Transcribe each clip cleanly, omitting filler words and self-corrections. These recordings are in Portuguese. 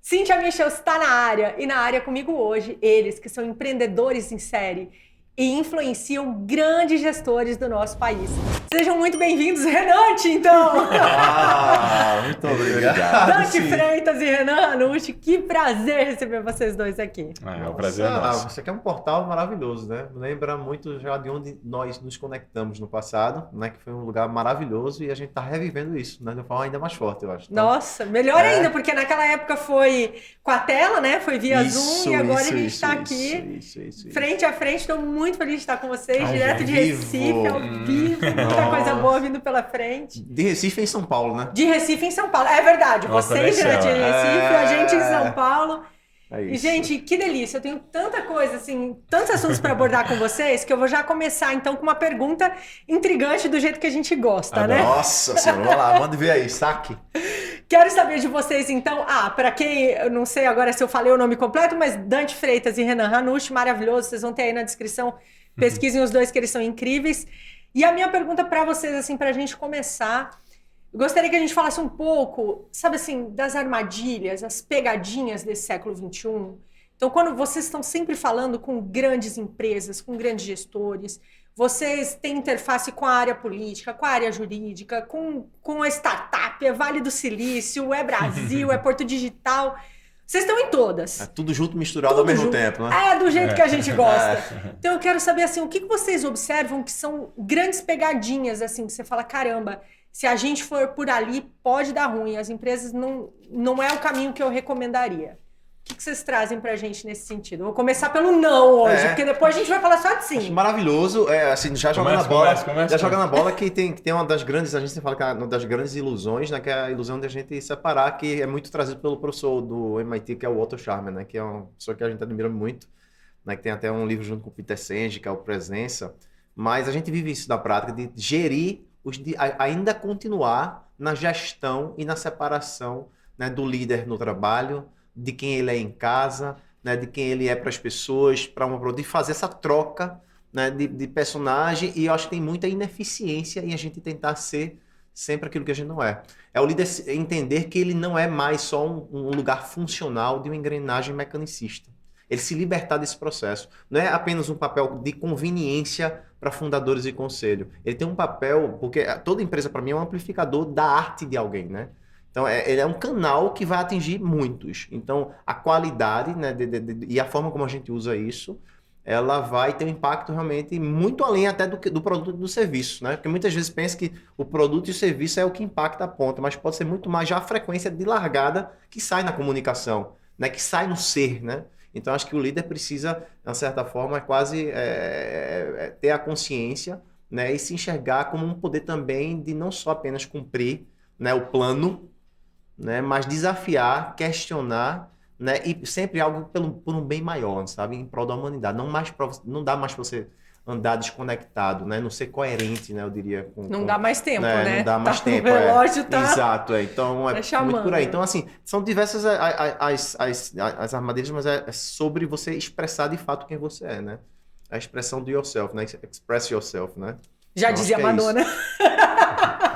Cíntia Michels está na área e na área comigo hoje, eles que são empreendedores em série e influenciam grandes gestores do nosso país. Sejam muito bem-vindos, Renante, então! Muito obrigado. Dante Freitas e Renan Ranucci, que prazer receber vocês dois aqui. O prazer é nosso. Isso aqui é um portal maravilhoso, né? Lembra muito já de onde nós nos conectamos no passado, né? Que foi um lugar maravilhoso e a gente está revivendo isso, né? De uma forma ainda mais forte, eu acho. Então, nossa, melhor ainda, porque naquela época foi com a tela, né? Foi via Zoom e agora a gente está aqui frente a frente. Estou muito feliz de estar com vocês, direto de Recife, ao vivo, muita coisa boa vindo pela frente. De Recife em São Paulo, né? De Recife em São Paulo, é verdade. Vocês direto de Recife, a gente em São Paulo. E, gente, que delícia. Eu tenho tanta coisa, assim, tantos assuntos para abordar com vocês, que eu vou já começar, então, com uma pergunta intrigante do jeito que a gente gosta, né? Nossa senhora, vamos lá, manda ver aí, saque. Quero saber de vocês, então, para quem, eu não sei agora se eu falei o nome completo, mas Dante Freitas e Renan Ranucci, maravilhoso, vocês vão ter aí na descrição, pesquisem os dois que eles são incríveis. E a minha pergunta para vocês, assim, para a gente começar, eu gostaria que a gente falasse um pouco, sabe assim, das armadilhas, as pegadinhas desse século XXI. Então, quando vocês estão sempre falando com grandes empresas, com grandes gestores, vocês têm interface com a área política, com a área jurídica, com a startup, é Vale do Silício, é Brasil, é Porto Digital. Vocês estão em todas. É tudo junto, misturado ao mesmo tempo, né? É, do jeito que a gente gosta. Então eu quero saber, assim, o que vocês observam que são grandes pegadinhas, assim, que você fala, caramba, se a gente for por ali, pode dar ruim. As empresas não é o caminho que eu recomendaria. O que vocês trazem pra gente nesse sentido? Eu vou começar pelo não hoje, porque depois a gente vai falar só de sim. Acho maravilhoso, assim, já jogando na bola, que tem uma das grandes, a gente sempre fala que é uma das grandes ilusões, né, que é a ilusão de a gente separar, que é muito trazido pelo professor do MIT, que é o Otto Scharmer, né, que é uma pessoa que a gente admira muito, né, que tem até um livro junto com o Peter Senge, que é o Presença, mas a gente vive isso na prática, de gerir, ainda continuar na gestão e na separação, né, do líder no trabalho, de quem ele é em casa, né, de quem ele é para as pessoas, de fazer essa troca, né, de personagem, e eu acho que tem muita ineficiência em a gente tentar ser sempre aquilo que a gente não é. É o líder entender que ele não é mais só um lugar funcional de uma engrenagem mecanicista. Ele se libertar desse processo. Não é apenas um papel de conveniência para fundadores e conselho. Ele tem um papel, porque toda empresa para mim é um amplificador da arte de alguém, né? Então, ele é um canal que vai atingir muitos. Então, a qualidade, né, e a forma como a gente usa isso, ela vai ter um impacto realmente muito além até do produto e do serviço, né? Porque muitas vezes pensa que o produto e o serviço é o que impacta a ponta, mas pode ser muito mais já a frequência de largada que sai na comunicação, né? Que sai no ser, né? Então, acho que o líder precisa, de uma certa forma, quase ter a consciência, né? E se enxergar como um poder também de não só apenas cumprir, né, o plano, né, mas desafiar, questionar, né, e sempre algo por um bem maior, sabe, em prol da humanidade. Não dá mais para você andar desconectado, né, não ser coerente, né, eu diria. Não dá mais tempo, né? Não dá mais tempo. O relógio tá... Exato, então é chamando, muito por aí. Então, assim, são diversas as armadilhas, mas é sobre você expressar de fato quem você é, né? A expressão do yourself, né? Express yourself, né? Já dizia a Madonna.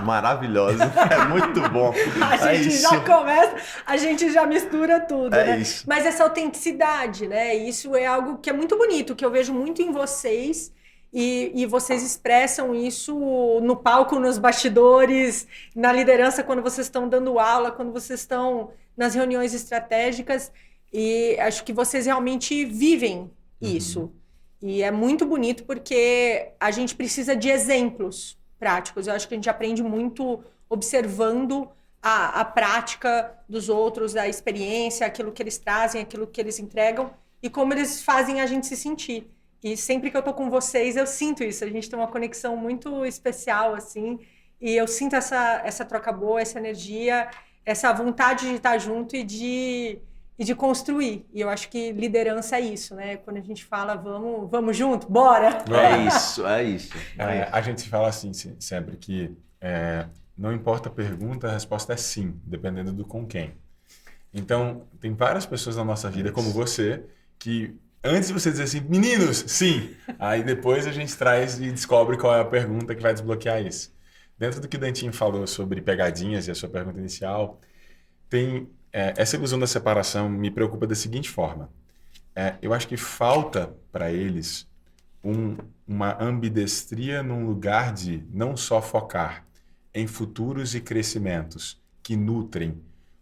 Maravilhosa, é muito bom. A gente já começa, a gente já mistura tudo, né? Isso. Mas essa autenticidade, né? Isso é algo que é muito bonito, que eu vejo muito em vocês e vocês expressam isso no palco, nos bastidores, na liderança, quando vocês estão dando aula, quando vocês estão nas reuniões estratégicas, e acho que vocês realmente vivem isso. E é muito bonito porque a gente precisa de exemplos práticos. Eu acho que a gente aprende muito observando a prática dos outros, a experiência, aquilo que eles trazem, aquilo que eles entregam e como eles fazem a gente se sentir. E sempre que eu tô com vocês, eu sinto isso. A gente tem uma conexão muito especial, assim, e eu sinto essa troca boa, essa energia, essa vontade de estar junto e de construir. E eu acho que liderança é isso, né? Quando a gente fala, vamos junto, bora! É isso. A gente fala assim sempre que não importa a pergunta, a resposta é sim, dependendo do com quem. Então, tem várias pessoas na nossa vida, como você, que antes de você dizer assim, meninos, sim, aí depois a gente traz e descobre qual é a pergunta que vai desbloquear isso. Dentro do que o Dantinho falou sobre pegadinhas e a sua pergunta inicial, tem essa ilusão da separação me preocupa da seguinte forma. Eu acho que falta para eles uma ambidestria num lugar de não só focar em futuros e crescimentos que nutrem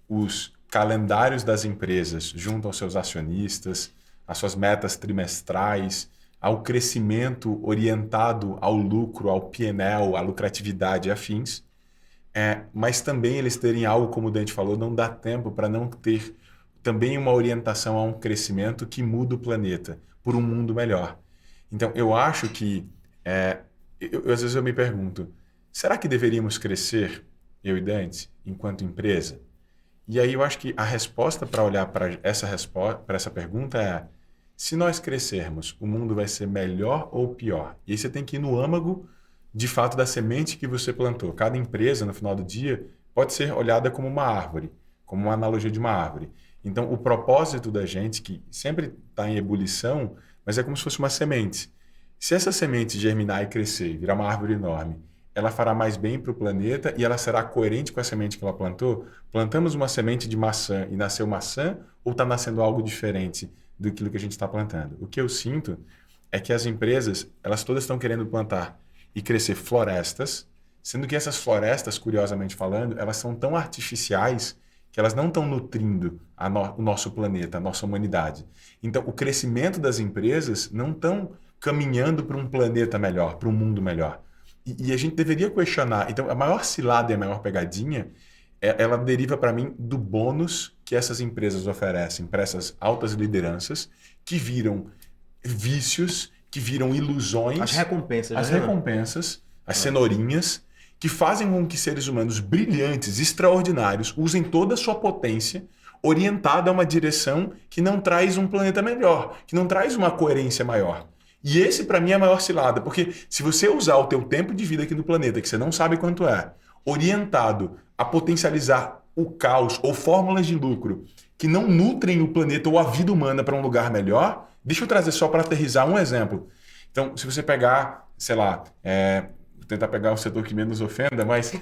os calendários das empresas junto aos seus acionistas, às suas metas trimestrais, ao crescimento orientado ao lucro, ao P&L, à lucratividade e afins, mas também eles terem algo, como o Dante falou, não dá tempo para não ter também uma orientação a um crescimento que muda o planeta por um mundo melhor. Então, eu acho que, às vezes eu me pergunto, será que deveríamos crescer, eu e Dante, enquanto empresa? E aí eu acho que a resposta para olhar para essa pergunta é: se nós crescermos, o mundo vai ser melhor ou pior? E aí você tem que ir no âmago, de fato, da semente que você plantou. Cada empresa, no final do dia, pode ser olhada como uma árvore, como uma analogia de uma árvore. Então, o propósito da gente, que sempre está em ebulição, mas é como se fosse uma semente. Se essa semente germinar e crescer, virar uma árvore enorme, ela fará mais bem para o planeta e ela será coerente com a semente que ela plantou? Plantamos uma semente de maçã e nasceu maçã, ou está nascendo algo diferente do que a gente está plantando? O que eu sinto é que as empresas, elas todas estão querendo plantar e crescer florestas, sendo que essas florestas, curiosamente falando, elas são tão artificiais que elas não estão nutrindo o nosso planeta, a nossa humanidade. Então, o crescimento das empresas não estão caminhando para um planeta melhor, para um mundo melhor. E a gente deveria questionar. Então, a maior cilada e a maior pegadinha, ela deriva para mim do bônus que essas empresas oferecem para essas altas lideranças, que viram vícios, que viram ilusões. As recompensas. As cenourinhas, que fazem com que seres humanos brilhantes, extraordinários, usem toda a sua potência orientada a uma direção que não traz um planeta melhor, que não traz uma coerência maior. E esse, para mim, é a maior cilada, porque se você usar o teu tempo de vida aqui no planeta, que você não sabe quanto é, orientado a potencializar o caos ou fórmulas de lucro que não nutrem o planeta ou a vida humana para um lugar melhor, deixa eu trazer só para aterrizar um exemplo. Então, se você pegar, sei lá, vou tentar pegar um setor que menos ofenda, mas se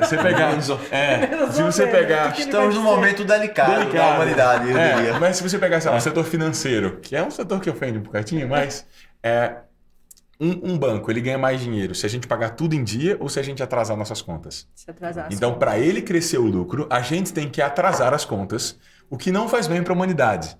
você pegar... Estamos num momento delicado da humanidade, eu diria. Mas se você pegar, sei lá, o setor financeiro, que é um setor que ofende um bocadinho, mas um banco, ele ganha mais dinheiro se a gente pagar tudo em dia ou se a gente atrasar nossas contas. Se atrasar as então, para ele crescer o lucro, a gente tem que atrasar as contas, o que não faz bem para a humanidade.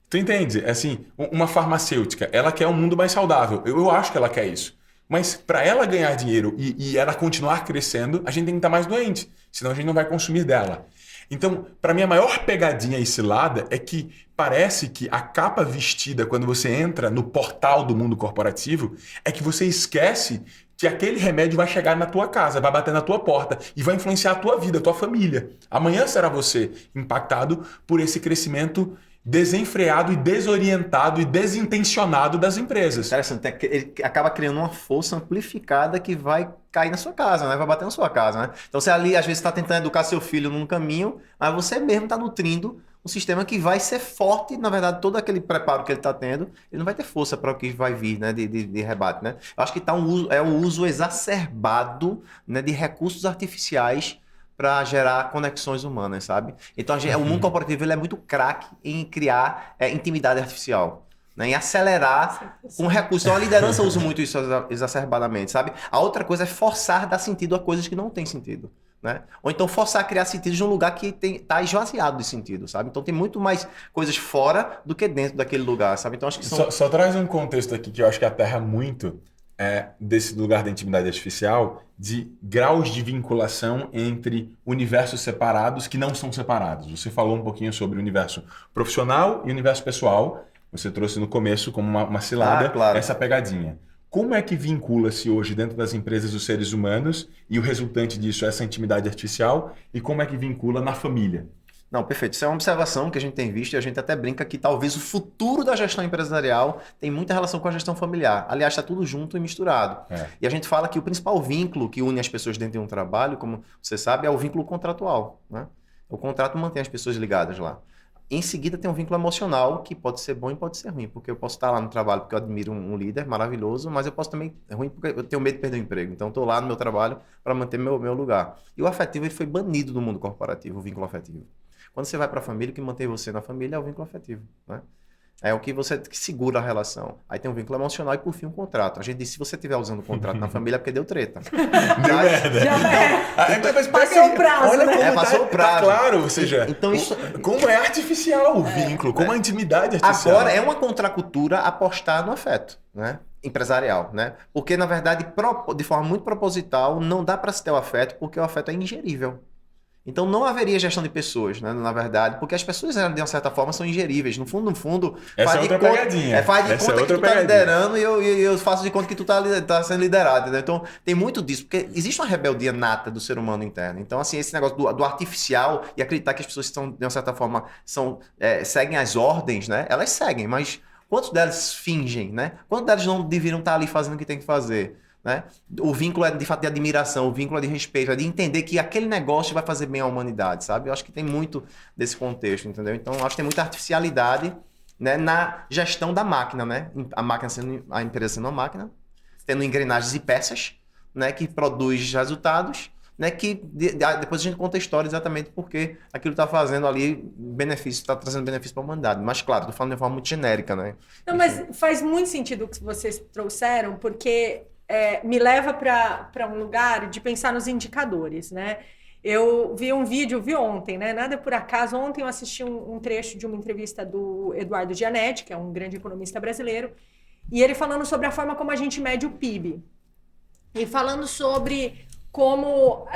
Tu entende? Assim, uma farmacêutica, ela quer um mundo mais saudável. Eu acho que ela quer isso. Mas para ela ganhar dinheiro e ela continuar crescendo, a gente tem que estar mais doente, senão a gente não vai consumir dela. Então, para mim, a maior pegadinha e cilada é que parece que a capa vestida quando você entra no portal do mundo corporativo é que você esquece que aquele remédio vai chegar na tua casa, vai bater na tua porta e vai influenciar a tua vida, a tua família. Amanhã será você impactado por esse crescimento desenfreado e desorientado e desintencionado das empresas. Interessante, ele acaba criando uma força amplificada que vai cair na sua casa, né? Vai bater na sua casa, né? Então você ali, às vezes, está tentando educar seu filho num caminho, mas você mesmo está nutrindo um sistema que vai ser forte, na verdade, todo aquele preparo que ele está tendo, ele não vai ter força para o que vai vir, né, de rebate, né? Eu acho que um uso exacerbado, né, de recursos artificiais para gerar conexões humanas, sabe? Então, o mundo corporativo ele é muito craque em criar intimidade artificial, né? Em acelerar com recursos. Então, a liderança usa muito isso exacerbadamente, sabe? A outra coisa é forçar a dar sentido a coisas que não têm sentido, né? Ou então forçar a criar sentido de um lugar que está esvaziado de sentido, sabe? Então, tem muito mais coisas fora do que dentro daquele lugar, sabe? Então, acho que só traz um contexto aqui que eu acho que aterra muito desse lugar da intimidade artificial, de graus de vinculação entre universos separados que não são separados. Você falou um pouquinho sobre o universo profissional e o universo pessoal. Você trouxe no começo como uma cilada essa pegadinha. Como é que vincula-se hoje dentro das empresas os seres humanos e o resultante disso, essa intimidade artificial, e como é que vincula na família? Não, perfeito. Isso é uma observação que a gente tem visto e a gente até brinca que talvez o futuro da gestão empresarial tem muita relação com a gestão familiar. Aliás, está tudo junto e misturado. E a gente fala que o principal vínculo que une as pessoas dentro de um trabalho, como você sabe, é o vínculo contratual, né? O contrato mantém as pessoas ligadas lá. Em seguida tem um vínculo emocional que pode ser bom e pode ser ruim, porque eu posso estar lá no trabalho porque eu admiro um líder maravilhoso, mas eu posso também é ruim porque eu tenho medo de perder o emprego. Então eu estou lá no meu trabalho para manter meu lugar. E o afetivo ele foi banido do mundo corporativo, o vínculo afetivo. Quando você vai para a família, o que mantém você na família é o vínculo afetivo, né? É o que você que segura a relação. Aí tem um vínculo emocional e, por fim, um contrato. A gente diz, se você estiver usando o contrato na família, é porque deu treta. Deu merda. Mas passou o prazo, olha né? como Passou o prazo. Tá claro, ou seja, então, isso... como é artificial o vínculo, como a intimidade é artificial. Agora, é uma contracultura apostar no afeto, né? Empresarial, né? Porque, na verdade, de forma muito proposital, não dá para se ter o afeto, porque o afeto é ingerível. Então não haveria gestão de pessoas, né, na verdade, porque as pessoas, de uma certa forma, são ingeríveis. No fundo, essa é outra pegadinha. Faz de conta que tu tá liderando e eu faço de conta que tu tá sendo liderado. Entendeu? Então tem muito disso, porque existe uma rebeldia nata do ser humano interno. Então, assim, esse negócio do artificial e acreditar que as pessoas estão, de uma certa forma, seguem as ordens, né? Elas seguem, mas quantos delas fingem, né? Quantos delas não deveriam estar ali fazendo o que tem que fazer? Né? O vínculo é de fato de admiração, o vínculo é de respeito, é de entender que aquele negócio vai fazer bem à humanidade, sabe? Eu acho que tem muito desse contexto, entendeu? Então, eu acho que tem muita artificialidade, né, na gestão da máquina, né? A empresa sendo uma máquina, tendo engrenagens e peças, né, que produz resultados, né, que depois a gente conta a história exatamente porque aquilo está fazendo ali benefício, está trazendo benefício para a humanidade. Mas, claro, estou falando de forma muito genérica, né? Não, mas faz muito sentido o que vocês trouxeram, porque me leva para um lugar de pensar nos indicadores, né? Eu vi ontem, né? Nada por acaso. Ontem eu assisti um trecho de uma entrevista do Eduardo Gianetti, que é um grande economista brasileiro, e ele falando sobre a forma como a gente mede o PIB. E falando sobre como,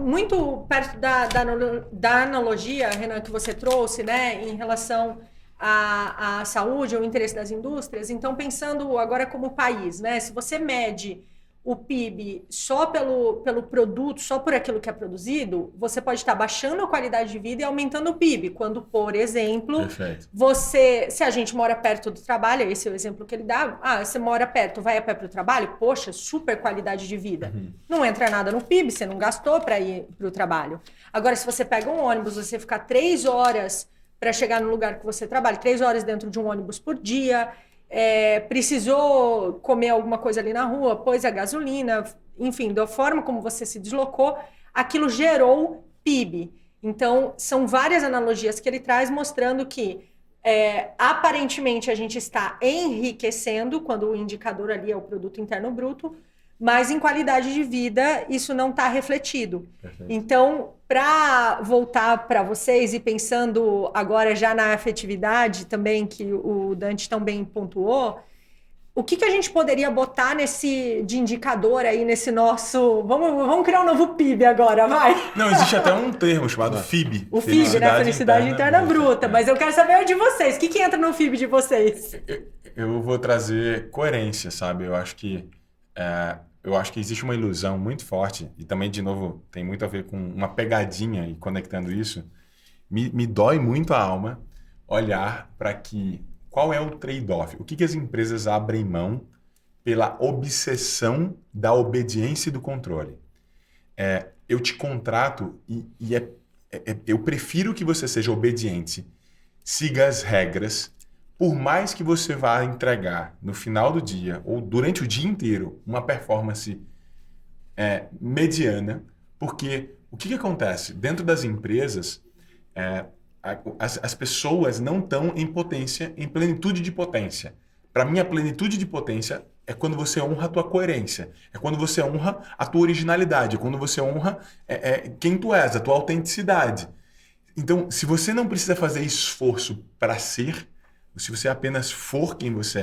muito perto da analogia, Renan, que você trouxe, né? Em relação à saúde, ao interesse das indústrias. Então, pensando agora como país, né? Se você mede o PIB só pelo produto, só por aquilo que é produzido, você pode estar baixando a qualidade de vida e aumentando o PIB. Quando, por exemplo, se a gente mora perto do trabalho, esse é o exemplo que ele dá, você mora perto, vai a pé para o trabalho, poxa, super qualidade de vida. Não entra nada no PIB, você não gastou para ir para o trabalho. Agora, se você pega um ônibus, você ficar 3 horas para chegar no lugar que você trabalha, 3 horas dentro de um ônibus por dia, precisou comer alguma coisa ali na rua, pôs a gasolina, enfim, da forma como você se deslocou, aquilo gerou PIB. Então, são várias analogias que ele traz mostrando que aparentemente a gente está enriquecendo quando o indicador ali é o produto interno bruto, mas em qualidade de vida isso não está refletido. Perfeito. Então, para voltar para vocês e pensando agora já na afetividade também, que o Dante também pontuou, o que a gente poderia botar de indicador aí nesse nosso... Vamos criar um novo PIB agora, vai? Não, existe até um termo chamado FIB. O FIB, né? Felicidade interna bruta. Mas eu quero saber o de vocês. O que entra no FIB de vocês? Eu vou trazer coerência, sabe? Eu acho que existe uma ilusão muito forte, e também, de novo, tem muito a ver com uma pegadinha e conectando isso. Me dói muito a alma olhar para qual é o trade-off? O que as empresas abrem mão pela obsessão da obediência e do controle? Eu te contrato eu prefiro que você seja obediente, siga as regras, por mais que você vá entregar no final do dia ou durante o dia inteiro uma performance mediana, porque o que acontece? Dentro das empresas, as pessoas não estão em potência, em plenitude de potência. Para mim, a plenitude de potência é quando você honra a tua coerência, é quando você honra a tua originalidade, é quando você honra quem tu és, a tua autenticidade. Então, se você não precisa fazer esforço para ser, se você apenas for quem você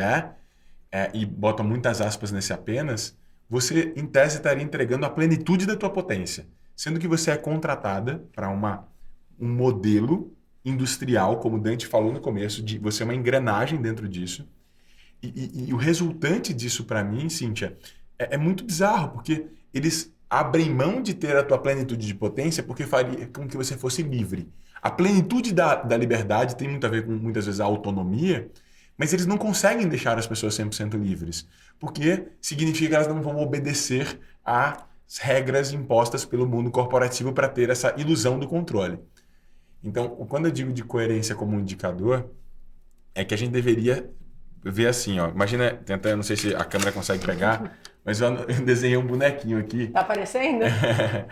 e bota muitas aspas nesse apenas, você, em tese, estaria entregando a plenitude da tua potência, sendo que você é contratada para um modelo industrial, como o Dante falou no começo, de você é uma engrenagem dentro disso. E o resultante disso, para mim, Cíntia, é muito bizarro, porque eles abrem mão de ter a tua plenitude de potência porque faria com que você fosse livre. A plenitude da liberdade tem muito a ver com, muitas vezes, a autonomia, mas eles não conseguem deixar as pessoas 100% livres, porque significa que elas não vão obedecer às regras impostas pelo mundo corporativo para ter essa ilusão do controle. Então, quando eu digo de coerência como um indicador, é que a gente deveria ver assim, ó. Imagina, eu não sei se a câmera consegue pegar, mas eu desenhei um bonequinho aqui. Tá aparecendo?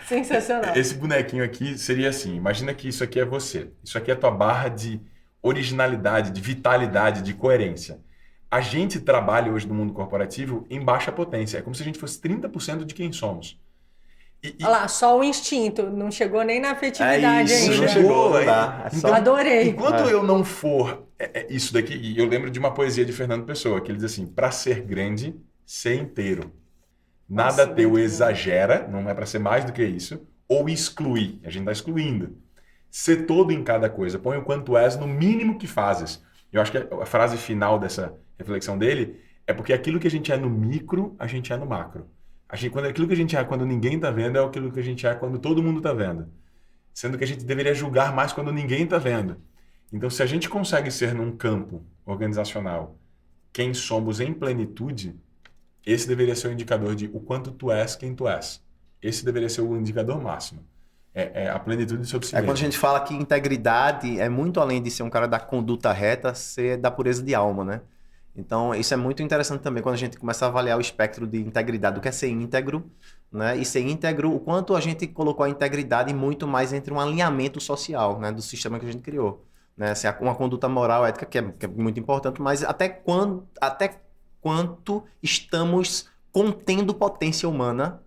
Sensacional. Esse bonequinho aqui seria assim, imagina que isso aqui é você. Isso aqui é a tua barra de originalidade, de vitalidade, de coerência. A gente trabalha hoje no mundo corporativo em baixa potência. É como se a gente fosse 30% de quem somos. Olha lá, só o instinto. Não chegou nem na afetividade ainda. Não chegou ainda. Então, adorei. Enquanto eu não for isso daqui, e eu lembro de uma poesia de Fernando Pessoa, que ele diz assim, para ser grande, ser inteiro. Nada teu exagera, não é para ser mais do que isso, ou excluir. A gente está excluindo. Ser todo em cada coisa. Põe o quanto és no mínimo que fazes. Eu acho que a frase final dessa reflexão dele é porque aquilo que a gente é no micro, a gente é no macro. Aquilo que a gente é quando ninguém está vendo é aquilo que a gente é quando todo mundo está vendo. Sendo que a gente deveria julgar mais quando ninguém está vendo. Então, se a gente consegue ser num campo organizacional quem somos em plenitude, esse deveria ser o indicador de o quanto tu és quem tu és. Esse deveria ser o indicador máximo. É a plenitude sobre si mesmo. Quando a gente fala que integridade é muito além de ser um cara da conduta reta, ser da pureza de alma, né? Então, isso é muito interessante também quando a gente começa a avaliar o espectro de integridade, do que é ser íntegro, né? E ser íntegro, o quanto a gente colocou a integridade muito mais entre um alinhamento social, né? Do sistema que a gente criou. Né? Uma conduta moral, ética, que é muito importante, mas até quanto estamos contendo potência humana,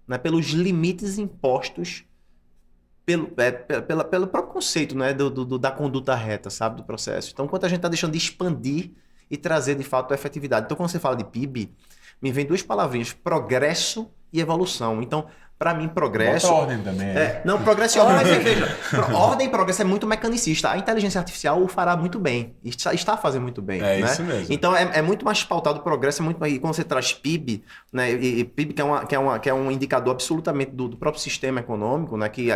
né? Pelos limites impostos pelo próprio conceito, né? Da conduta reta, sabe? Do processo. Então, quanto a gente está deixando de expandir e trazer, de fato, a efetividade. Então, quando você fala de PIB, me vem duas palavrinhas, progresso e evolução. Então, para mim, progresso... Bota ordem também. Não, progresso e ordem, mas veja, ordem e progresso é muito mecanicista. A inteligência artificial o fará muito bem. Está fazendo muito bem. É, né? Isso mesmo. Então, é muito mais pautado o progresso, e quando você traz PIB, né, e PIB que é um indicador absolutamente do próprio sistema econômico, né, que,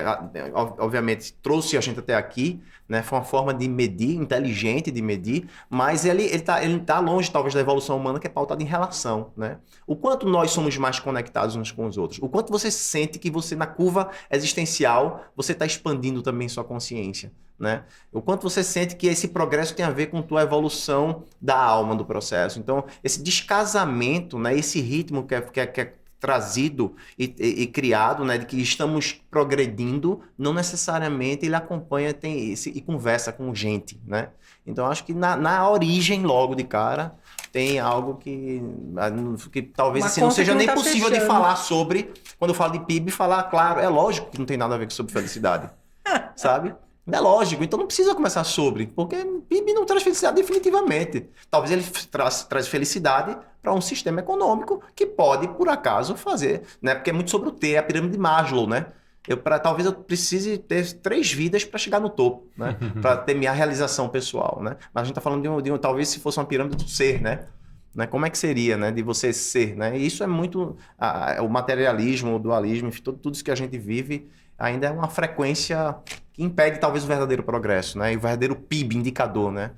obviamente, trouxe a gente até aqui, né, foi uma forma de medir, inteligente de medir, mas ele tá longe, talvez, da evolução humana, que é pautada em relação. Né? O quanto nós somos mais conectados uns com os outros. O quanto você sente que você, na curva existencial, você está expandindo também sua consciência. Né? O quanto você sente que esse progresso tem a ver com tua evolução da alma do processo. Então, esse descasamento, né, esse ritmo que é trazido e criado, né, de que estamos progredindo, não necessariamente ele acompanha e conversa com gente. Né? Então, acho que na origem, logo de cara, tem algo que talvez assim, não seja nem possível de falar sobre, quando eu falo de PIB, falar, claro, é lógico que não tem nada a ver sobre felicidade, sabe? É lógico, então não precisa começar sobre, porque PIB não traz felicidade definitivamente. Talvez ele traz felicidade para um sistema econômico que pode, por acaso, fazer, né? Porque é muito sobre o T, a pirâmide de Maslow, né? Talvez eu precise ter 3 vidas para chegar no topo, né? Para ter minha realização pessoal, né? Mas a gente está falando de talvez se fosse uma pirâmide do ser, né? Como é que seria, né? De você ser, né? E isso é muito... o materialismo, o dualismo, enfim, tudo isso que a gente vive ainda é uma frequência que impede talvez o verdadeiro progresso, né? E o verdadeiro PIB, indicador, né?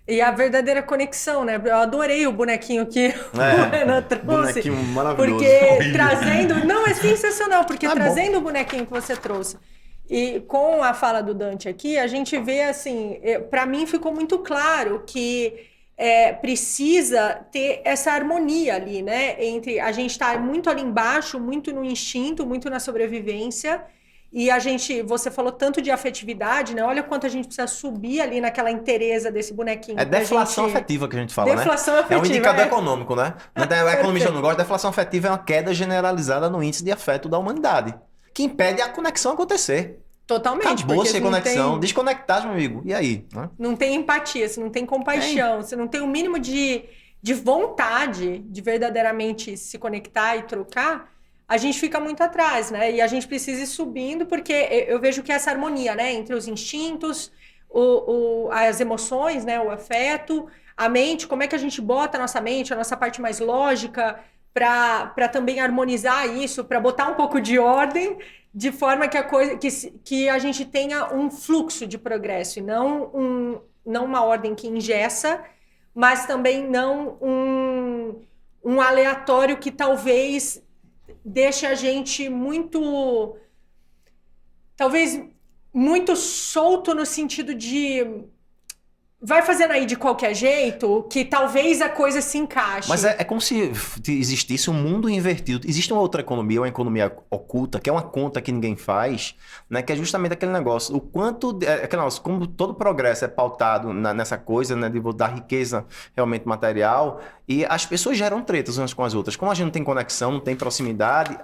E a verdadeira conexão, né? Eu adorei o bonequinho que o Renan trouxe. Bonequinho maravilhoso. Porque trazendo... Não, é sensacional, porque trazendo o bonequinho que você trouxe e com a fala do Dante aqui, a gente vê assim... Para mim ficou muito claro que precisa ter essa harmonia ali, né? Entre a gente estar muito ali embaixo, muito no instinto, muito na sobrevivência... E você falou tanto de afetividade, né? Olha quanto a gente precisa subir ali naquela inteireza desse bonequinho. É deflação afetiva que a gente fala, deflação né? Afetiva, é um indicador econômico, né? O economista não gosta. Deflação afetiva é uma queda generalizada no índice de afeto da humanidade, que impede a conexão acontecer. Totalmente. Acabou sem conexão, desconectar, meu amigo. E aí? Né? Não tem empatia, você não tem compaixão, você não tem o mínimo de vontade de verdadeiramente se conectar e trocar. A gente fica muito atrás, né? E a gente precisa ir subindo, porque eu vejo que essa harmonia, né? Entre os instintos, as emoções, né? O afeto, a mente, como é que a gente bota a nossa mente, a nossa parte mais lógica, para também harmonizar isso, para botar um pouco de ordem, de forma que a gente tenha um fluxo de progresso, e não uma ordem que engessa, mas também não um aleatório que talvez deixa a gente muito muito solto no sentido de vai fazendo aí de qualquer jeito que talvez a coisa se encaixe. Mas é como se existisse um mundo invertido. Existe uma outra economia, uma economia oculta, que é uma conta que ninguém faz, né? Que é justamente aquele negócio. O quanto... aquele negócio, como todo progresso é pautado nessa coisa, né? De dar riqueza realmente material, e as pessoas geram tretas umas com as outras. Como a gente não tem conexão, não tem proximidade,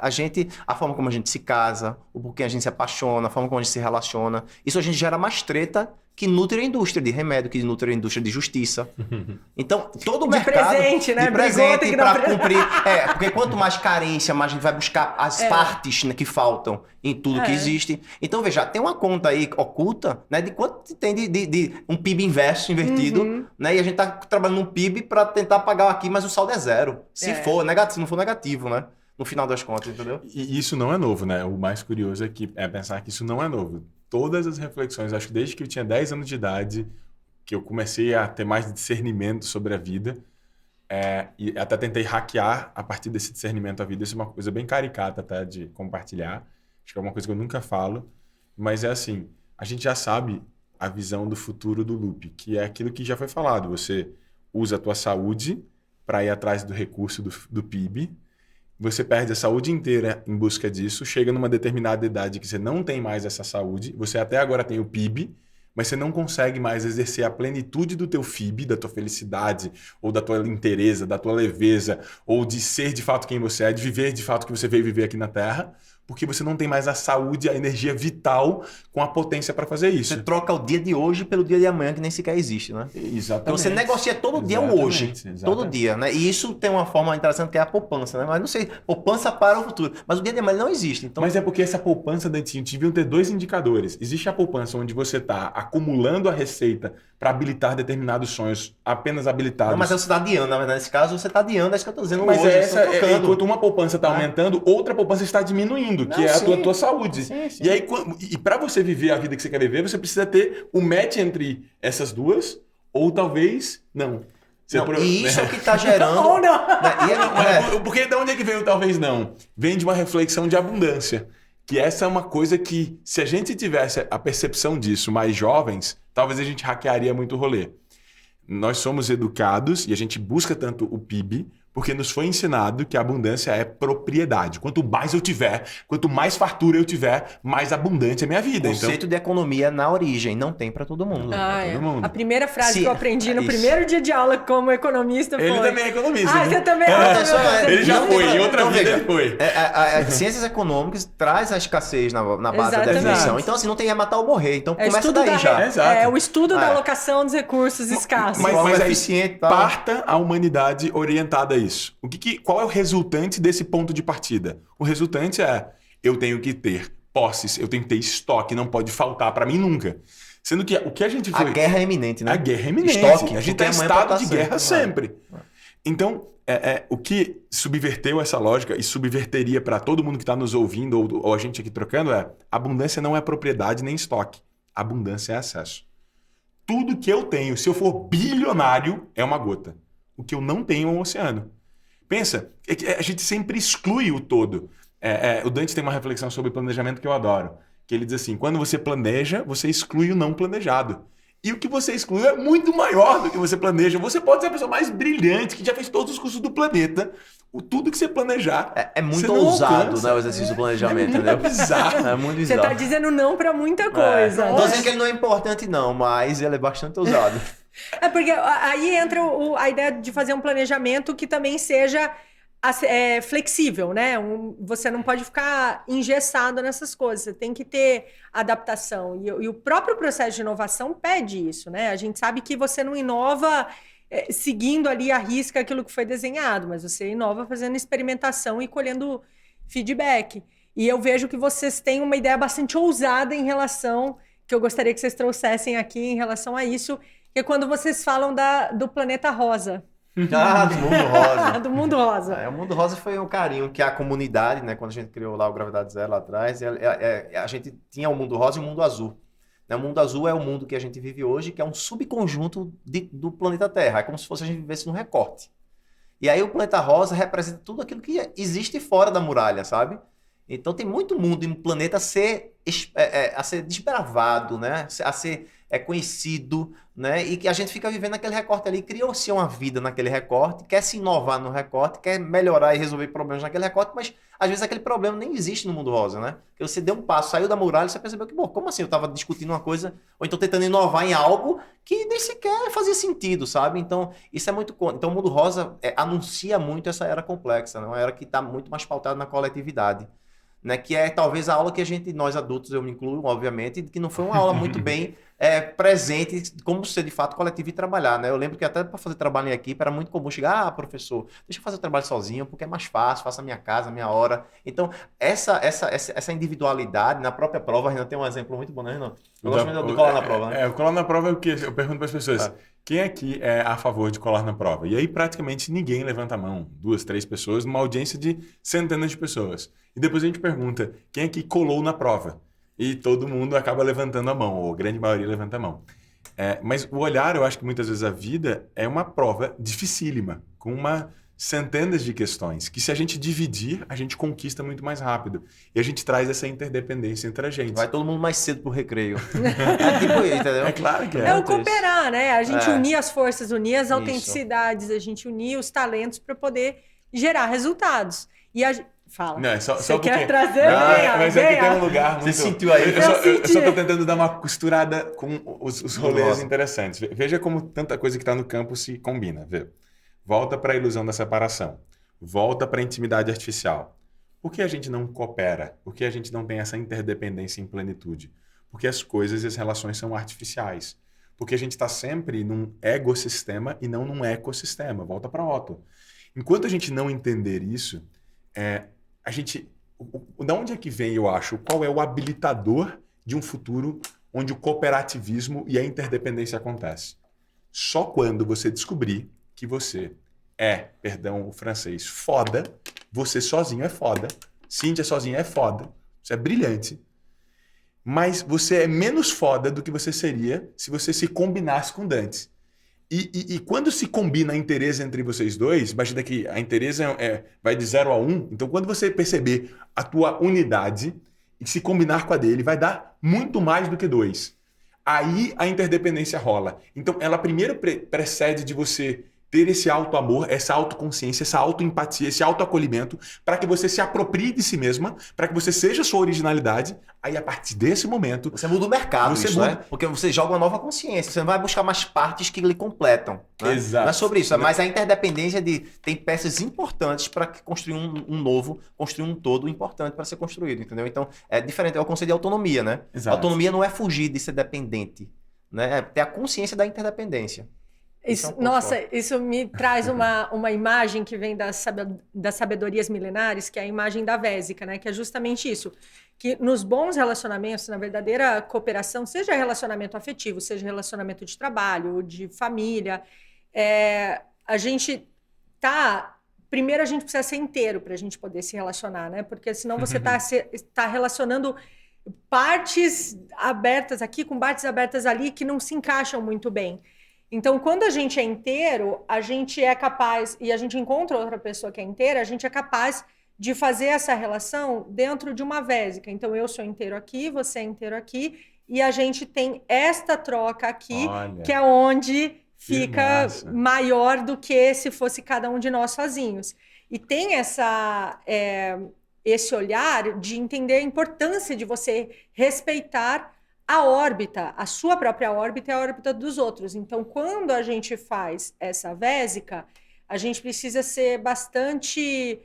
a forma como a gente se casa, o porquê a gente se apaixona, a forma como a gente se relaciona, isso a gente gera mais treta que nutre a indústria de remédio, que nutre a indústria de justiça. Então, todo o mercado... De presente, né? De presente para cumprir... porque quanto mais carência, mais a gente vai buscar as partes, né, que faltam em tudo que existe. Então, veja, tem uma conta aí oculta, né, de quanto tem de um PIB inverso, invertido, né? E a gente tá trabalhando num PIB para tentar pagar aqui, mas o saldo é zero. Se for negativo, se não for negativo, né? No final das contas, entendeu? E isso não é novo, né? O mais curioso é pensar que isso não é novo. Todas as reflexões, acho que desde que eu tinha 10 anos de idade, que eu comecei a ter mais discernimento sobre a vida, e até tentei hackear a partir desse discernimento a vida. Isso é uma coisa bem caricata até de compartilhar. Acho que é uma coisa que eu nunca falo, mas é assim, a gente já sabe a visão do futuro do loop, que é aquilo que já foi falado. Você usa a tua saúde para ir atrás do recurso do PIB, você perde a saúde inteira em busca disso, chega numa determinada idade que você não tem mais essa saúde, você até agora tem o PIB, mas você não consegue mais exercer a plenitude do teu FIB, da tua felicidade, ou da tua inteireza, da tua leveza, ou de ser de fato quem você é, de viver de fato o que você veio viver aqui na Terra, porque você não tem mais a saúde, a energia vital com a potência para fazer isso. Você troca o dia de hoje pelo dia de amanhã, que nem sequer existe, né? Exatamente. Então você negocia todo dia o hoje. Todo dia, né? E isso tem uma forma interessante que é a poupança, né? Mas não sei, poupança para o futuro. Mas o dia de amanhã não existe. Então... Mas é porque essa poupança, Dantinho, deviam ter dois indicadores. Existe a poupança onde você está acumulando a receita para habilitar determinados sonhos apenas habilitados. Não, mas você está adiando, na verdade. Nesse caso, você está adiando, é isso que eu estou dizendo. Mas hoje, enquanto uma poupança está aumentando, outra poupança está diminuindo, que é a tua saúde. Sim. E aí, para você viver a vida que você quer viver, você precisa ter o match entre essas duas, ou talvez não. E isso é o que está gerando... Ou não. Porque de onde é que veio o talvez não? Vem de uma reflexão de abundância. Que essa é uma coisa que, se a gente tivesse a percepção disso mais jovens, talvez a gente hackearia muito o rolê. Nós somos educados e a gente busca tanto o PIB porque nos foi ensinado que a abundância é propriedade. Quanto mais eu tiver, quanto mais fartura eu tiver, mais abundante é a minha vida. O conceito de economia na origem não tem para todo mundo. Todo mundo. A primeira frase que eu aprendi no primeiro dia de aula como economista foi... Ele também é economista. Você também Ele já foi, em outra vida ele foi. Ciências econômicas traz a escassez na base da definição. Então, assim, não tem matar ou morrer. Então, começa daí já. É o estudo da alocação dos recursos escassos. Mas eficiente, parta a humanidade orientada a isso. Qual é o resultante desse ponto de partida? O resultante é, eu tenho que ter posses, eu tenho que ter estoque, não pode faltar para mim nunca. Sendo que o que a gente foi... A guerra é iminente, né? A guerra é iminente. Estoque, a gente está em estado de guerra sempre. Então, o que subverteu essa lógica e subverteria para todo mundo que está nos ouvindo ou a gente aqui trocando abundância não é propriedade nem estoque. Abundância é acesso. Tudo que eu tenho, se eu for bilionário, é uma gota. O que eu não tenho é um oceano. Pensa, a gente sempre exclui o todo. O Dante tem uma reflexão sobre planejamento que eu adoro. Que ele diz assim, quando você planeja, você exclui o não planejado. E o que você exclui é muito maior do que você planeja. Você pode ser a pessoa mais brilhante, que já fez todos os cursos do planeta. Tudo que você planejar. É muito ousado, né, o exercício do planejamento, entendeu? Bizarro. É muito bizarro. Você está dizendo não para muita coisa. Não tô dizendo que ele não é importante, não, mas ele é bastante ousado. Porque aí entra a ideia de fazer um planejamento que também seja flexível, né? Você não pode ficar engessado nessas coisas, você tem que ter adaptação. E o próprio processo de inovação pede isso, né? A gente sabe que você não inova seguindo ali à risca aquilo que foi desenhado, mas você inova fazendo experimentação e colhendo feedback. E eu vejo que vocês têm uma ideia bastante ousada em relação, que eu gostaria que vocês trouxessem aqui em relação a isso, que é quando vocês falam do planeta rosa. Do mundo rosa. Do mundo rosa. O mundo rosa foi um carinho que a comunidade, né, quando a gente criou lá o Gravidade Zero lá atrás, a gente tinha o mundo rosa e o mundo azul. O mundo azul é o mundo que a gente vive hoje, que é um subconjunto do planeta Terra. É como se fosse a gente vivesse num recorte. E aí o planeta rosa representa tudo aquilo que existe fora da muralha, sabe? Então tem muito mundo em um planeta ser desbravado, né? A ser conhecido, né? E que a gente fica vivendo naquele recorte ali, criou-se uma vida naquele recorte, quer se inovar no recorte, quer melhorar e resolver problemas naquele recorte, mas às vezes aquele problema nem existe no mundo rosa, né? Porque você deu um passo, saiu da muralha, você percebeu que, como assim? Eu estava discutindo uma coisa, ou então tentando inovar em algo que nem sequer fazia sentido, sabe? Então, isso é muito... Então, o mundo rosa anuncia muito essa era complexa, né? Uma era que está muito mais pautada na coletividade. Né, que é talvez a aula que nós adultos, eu me incluo, obviamente, que não foi uma aula muito bem presente, como ser de fato coletivo e trabalhar, né? Eu lembro que até para fazer trabalho em equipe era muito comum chegar, professor, deixa eu fazer o trabalho sozinho, porque é mais fácil, faço a minha casa, a minha hora. Então, essa individualidade, na própria prova, Renan tem um exemplo muito bom, né, Renan? Eu gosto muito do colar na prova, né? O colar na prova é o quê? Eu pergunto para as pessoas, quem aqui é a favor de colar na prova? E aí praticamente ninguém levanta a mão, 2, 3 pessoas, numa audiência de centenas de pessoas. E depois a gente pergunta, quem aqui colou na prova? E todo mundo acaba levantando a mão, ou a grande maioria levanta a mão. Mas o olhar, eu acho que muitas vezes a vida é uma prova dificílima, com centenas de questões, que se a gente dividir, a gente conquista muito mais rápido. E a gente traz essa interdependência entre a gente. Vai todo mundo mais cedo pro recreio. Tipo isso, entendeu? É claro que é. É o cooperar, né? A gente unir as forças, unir as autenticidades, a gente unir os talentos para poder gerar resultados. E Fala. Não, só você quer porque... trazer? Mas aqui tem um lugar muito... Você sentiu aí? Eu só estou tentando dar uma costurada com os rolês interessantes. Veja como tanta coisa que está no campo se combina. Vê. Volta para a ilusão da separação. Volta para a intimidade artificial. Por que a gente não coopera? Por que a gente não tem essa interdependência em plenitude? Porque as coisas e as relações são artificiais. Porque a gente está sempre num egossistema e não num ecossistema. Volta para Otto. Enquanto a gente não entender isso, a gente... Da onde é que vem, eu acho, qual é o habilitador de um futuro onde o cooperativismo e a interdependência acontecem? Só quando você descobrir que você perdão o francês, foda, você sozinho é foda, Cíntia sozinha é foda, você é brilhante, mas você é menos foda do que você seria se você se combinasse com Dante. E quando se combina a interesse entre vocês dois, imagina que a interesse vai de 0 a 1, então quando você perceber a tua unidade e se combinar com a dele, vai dar muito mais do que 2. Aí a interdependência rola. Então ela primeiro precede de você ter esse auto-amor, essa autoconsciência, essa auto-empatia, esse auto-acolhimento, para que você se aproprie de si mesma, para que você seja sua originalidade. Aí, a partir desse momento... Você muda o mercado, né? Porque você joga uma nova consciência. Você não vai buscar mais partes que lhe completam. Né? Exato. Não é sobre isso. Mas a interdependência tem peças importantes para construir um novo, construir um todo importante para ser construído, entendeu? Então, é diferente. É o conceito de autonomia, né? Exato. Autonomia não é fugir de ser dependente. Né? É ter a consciência da interdependência. Isso me traz uma imagem que vem das sabedorias milenares, que é a imagem da Vésica, né? Que é justamente isso. Que nos bons relacionamentos, na verdadeira cooperação, seja relacionamento afetivo, seja relacionamento de trabalho, de família, a gente tá... Primeiro a gente precisa ser inteiro para a gente poder se relacionar, né? Porque senão você tá relacionando partes abertas aqui com partes abertas ali que não se encaixam muito bem. Então, quando a gente é inteiro, a gente é capaz, e a gente encontra outra pessoa que é inteira, a gente é capaz de fazer essa relação dentro de uma vésica. Então, eu sou inteiro aqui, você é inteiro aqui, e a gente tem esta troca aqui, que é onde fica maior do que se fosse cada um de nós sozinhos. E tem esse olhar de entender a importância de você respeitar a órbita, a sua própria órbita e a órbita dos outros. Então, quando a gente faz essa vésica, a gente precisa ser bastante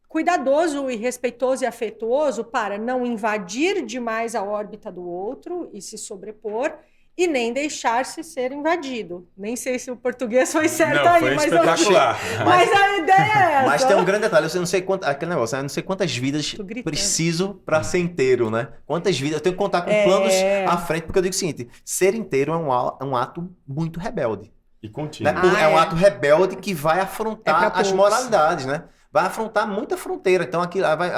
cuidadoso e respeitoso e afetuoso para não invadir demais a órbita do outro e se sobrepor, e nem deixar-se ser invadido. Nem sei se o português foi certo aí, foi mas espetacular. Mas a ideia é essa. Mas tem um grande detalhe, eu não sei aquele negócio, eu não sei quantas vidas preciso para ser inteiro, né? Quantas vidas, eu tenho que contar com planos à frente, porque eu digo o seguinte, ser inteiro é um ato muito rebelde. E contínuo. Né? É um ato rebelde que vai afrontar as moralidades, né? Vai afrontar muita fronteira, então aqui vai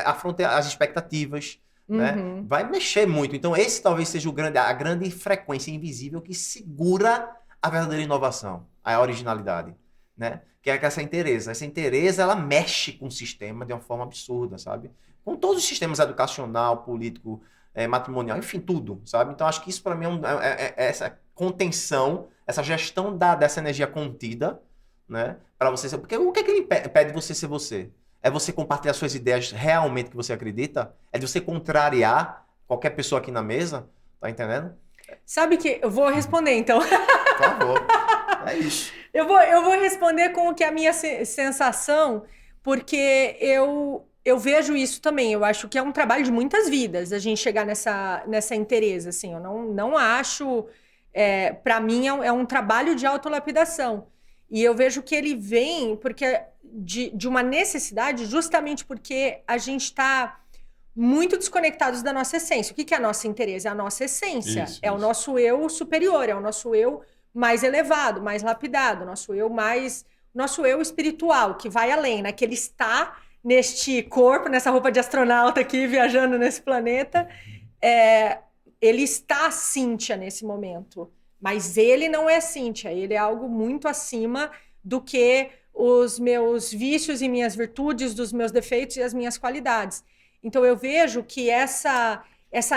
afrontar as expectativas, né? Vai mexer muito. Então esse talvez seja a grande frequência invisível que segura a verdadeira inovação, a originalidade, né? Que é essa inteireza. Essa inteireza, ela mexe com o sistema de uma forma absurda, sabe? Com todos os sistemas educacional, político, matrimonial, enfim, tudo, sabe? Então, acho que isso para mim é essa contenção, essa gestão dessa energia contida, né? Para você ser... Porque o que é que ele pede você ser você? É você compartilhar suas ideias realmente que você acredita? É de você contrariar qualquer pessoa aqui na mesa? Tá entendendo? Sabe que... Eu vou responder, então. Por favor. É isso. Eu vou responder com o que é a minha sensação, porque eu vejo isso também. Eu acho que é um trabalho de muitas vidas, a gente chegar nessa inteireza, assim. Eu não acho... para mim, é um trabalho de autolapidação. E eu vejo que ele vem porque de uma necessidade, justamente porque a gente está muito desconectados da nossa essência. O que é a nossa interesse? É a nossa essência. Isso. O nosso eu superior, é o nosso eu mais elevado, mais lapidado, nosso eu espiritual, que vai além, né? Que ele está neste corpo, nessa roupa de astronauta aqui, viajando nesse planeta. Ele está Cíntia nesse momento. Mas ele não é Cíntia, ele é algo muito acima do que os meus vícios e minhas virtudes, dos meus defeitos e as minhas qualidades. Então eu vejo que essa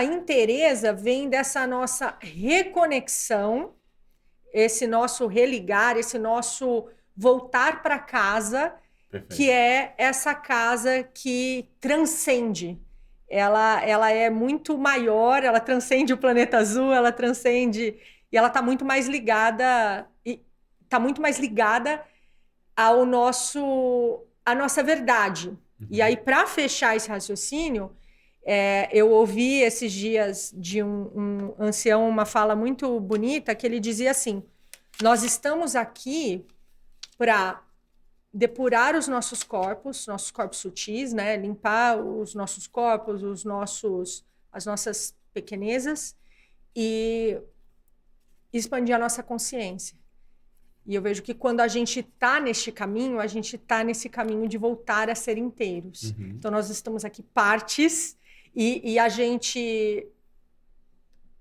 inteireza vem dessa nossa reconexão, esse nosso religar, esse nosso voltar para casa, perfeito, que é essa casa que transcende. Ela é muito maior, ela transcende o planeta azul, ela transcende... E ela está muito mais ligada, à nossa verdade. Uhum. E aí, para fechar esse raciocínio, eu ouvi esses dias de um ancião uma fala muito bonita, que ele dizia assim: nós estamos aqui para depurar os nossos corpos sutis, né? Limpar os nossos corpos, as nossas pequenezas e expandir a nossa consciência. E eu vejo que quando a gente está neste caminho, a gente está nesse caminho de voltar a ser inteiros. Uhum. Então, nós estamos aqui partes e a gente,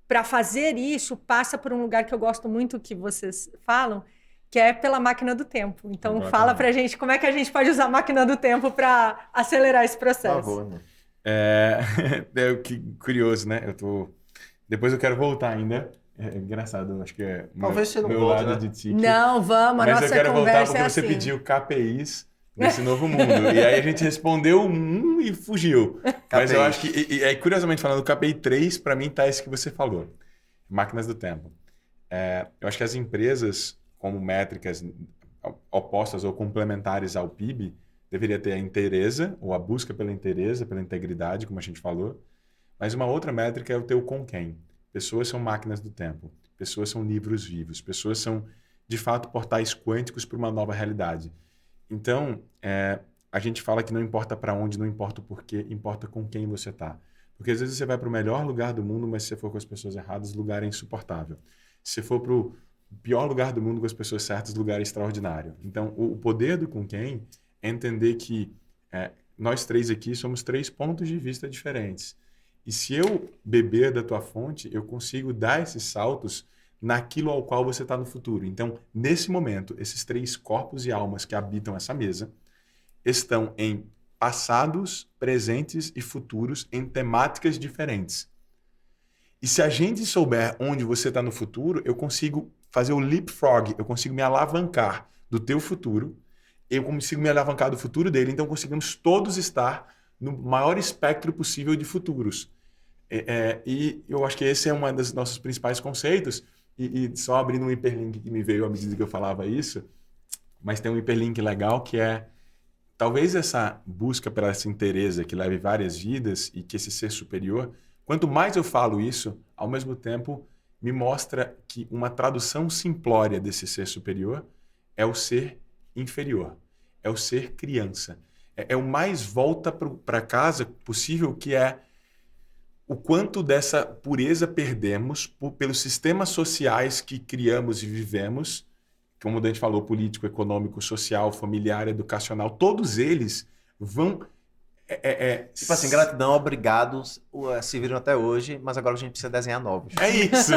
para fazer isso, passa por um lugar que eu gosto muito que vocês falam, que é pela máquina do tempo. Então, fala pra gente como é que a gente pode usar a máquina do tempo para acelerar esse processo. Por favor, né? Curioso, né? Depois eu quero voltar ainda. É engraçado, acho que talvez você não meu volte, lado né? de tique. Não, vamos, a nossa conversa. Mas eu quero voltar porque você pediu KPIs nesse novo mundo. E aí a gente respondeu e fugiu. Mas eu acho que, curiosamente falando, o KPI 3, para mim, tá esse que você falou. Máquinas do tempo. Eu acho que as empresas, como métricas opostas ou complementares ao PIB, deveria ter a inteireza, ou a busca pela inteireza, pela integridade, como a gente falou. Mas uma outra métrica é o teu com quem. Pessoas são máquinas do tempo. Pessoas são livros vivos. Pessoas são, de fato, portais quânticos para uma nova realidade. Então, a gente fala que não importa para onde, não importa o porquê, importa com quem você está. Porque às vezes você vai para o melhor lugar do mundo, mas se você for com as pessoas erradas, o lugar é insuportável. Se você for para o pior lugar do mundo com as pessoas certas, o lugar é extraordinário. Então, o poder do com quem é entender que nós três aqui somos 3 pontos de vista diferentes. E se eu beber da tua fonte, eu consigo dar esses saltos naquilo ao qual você está no futuro. Então, nesse momento, esses 3 corpos e almas que habitam essa mesa estão em passados, presentes e futuros em temáticas diferentes. E se a gente souber onde você está no futuro, eu consigo fazer o leapfrog, eu consigo me alavancar do teu futuro, eu consigo me alavancar do futuro dele, então conseguimos todos estar no maior espectro possível de futuros. E eu acho que esse é um dos nossos principais conceitos. E só abrindo um hiperlink que me veio à medida que eu falava isso, mas tem um hiperlink legal que é talvez essa busca pela essa inteireza que leve várias vidas e que esse ser superior, quanto mais eu falo isso, ao mesmo tempo me mostra que uma tradução simplória desse ser superior é o ser inferior, é o ser criança. É o mais volta para casa possível, que é o quanto dessa pureza perdemos pelos sistemas sociais que criamos e vivemos, como a gente falou, político, econômico, social, familiar, educacional, todos eles vão... Tipo assim, gratidão, obrigados, se viram até hoje, mas agora a gente precisa desenhar novos. É isso,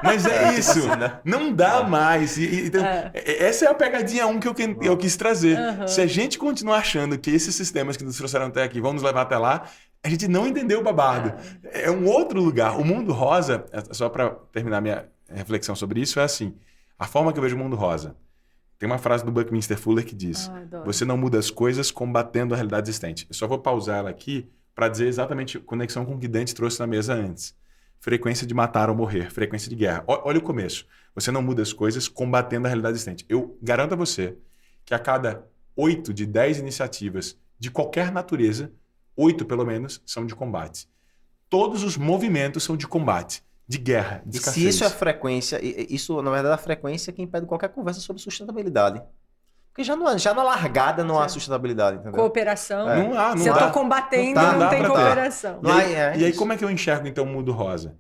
mas isso, tipo assim, né? Não dá mais. Então, essa é a pegadinha 1 que eu quis trazer. Uhum. Se a gente continuar achando que esses sistemas que nos trouxeram até aqui vão nos levar até lá, A gente não entendeu o babado. É um outro lugar. O mundo rosa, só para terminar minha reflexão sobre isso, é assim, a forma que eu vejo o mundo rosa. Tem uma frase do Buckminster Fuller que diz, você não muda as coisas combatendo a realidade existente. Eu só vou pausar ela aqui para dizer exatamente a conexão com o que Dante trouxe na mesa antes. Frequência de matar ou morrer, frequência de guerra. Olha o começo. Você não muda as coisas combatendo a realidade existente. Eu garanto a você que a cada 8 de 10 iniciativas de qualquer natureza, 8 pelo menos são de combate. Todos os movimentos são de combate, de guerra, de escassez. E se isso é a frequência, isso na verdade é a frequência que impede qualquer conversa sobre sustentabilidade. Porque já na largada não há sustentabilidade, entendeu? Cooperação. Não há. Se eu tô combatendo, não tem cooperação. E aí como é que eu enxergo então o mundo rosa?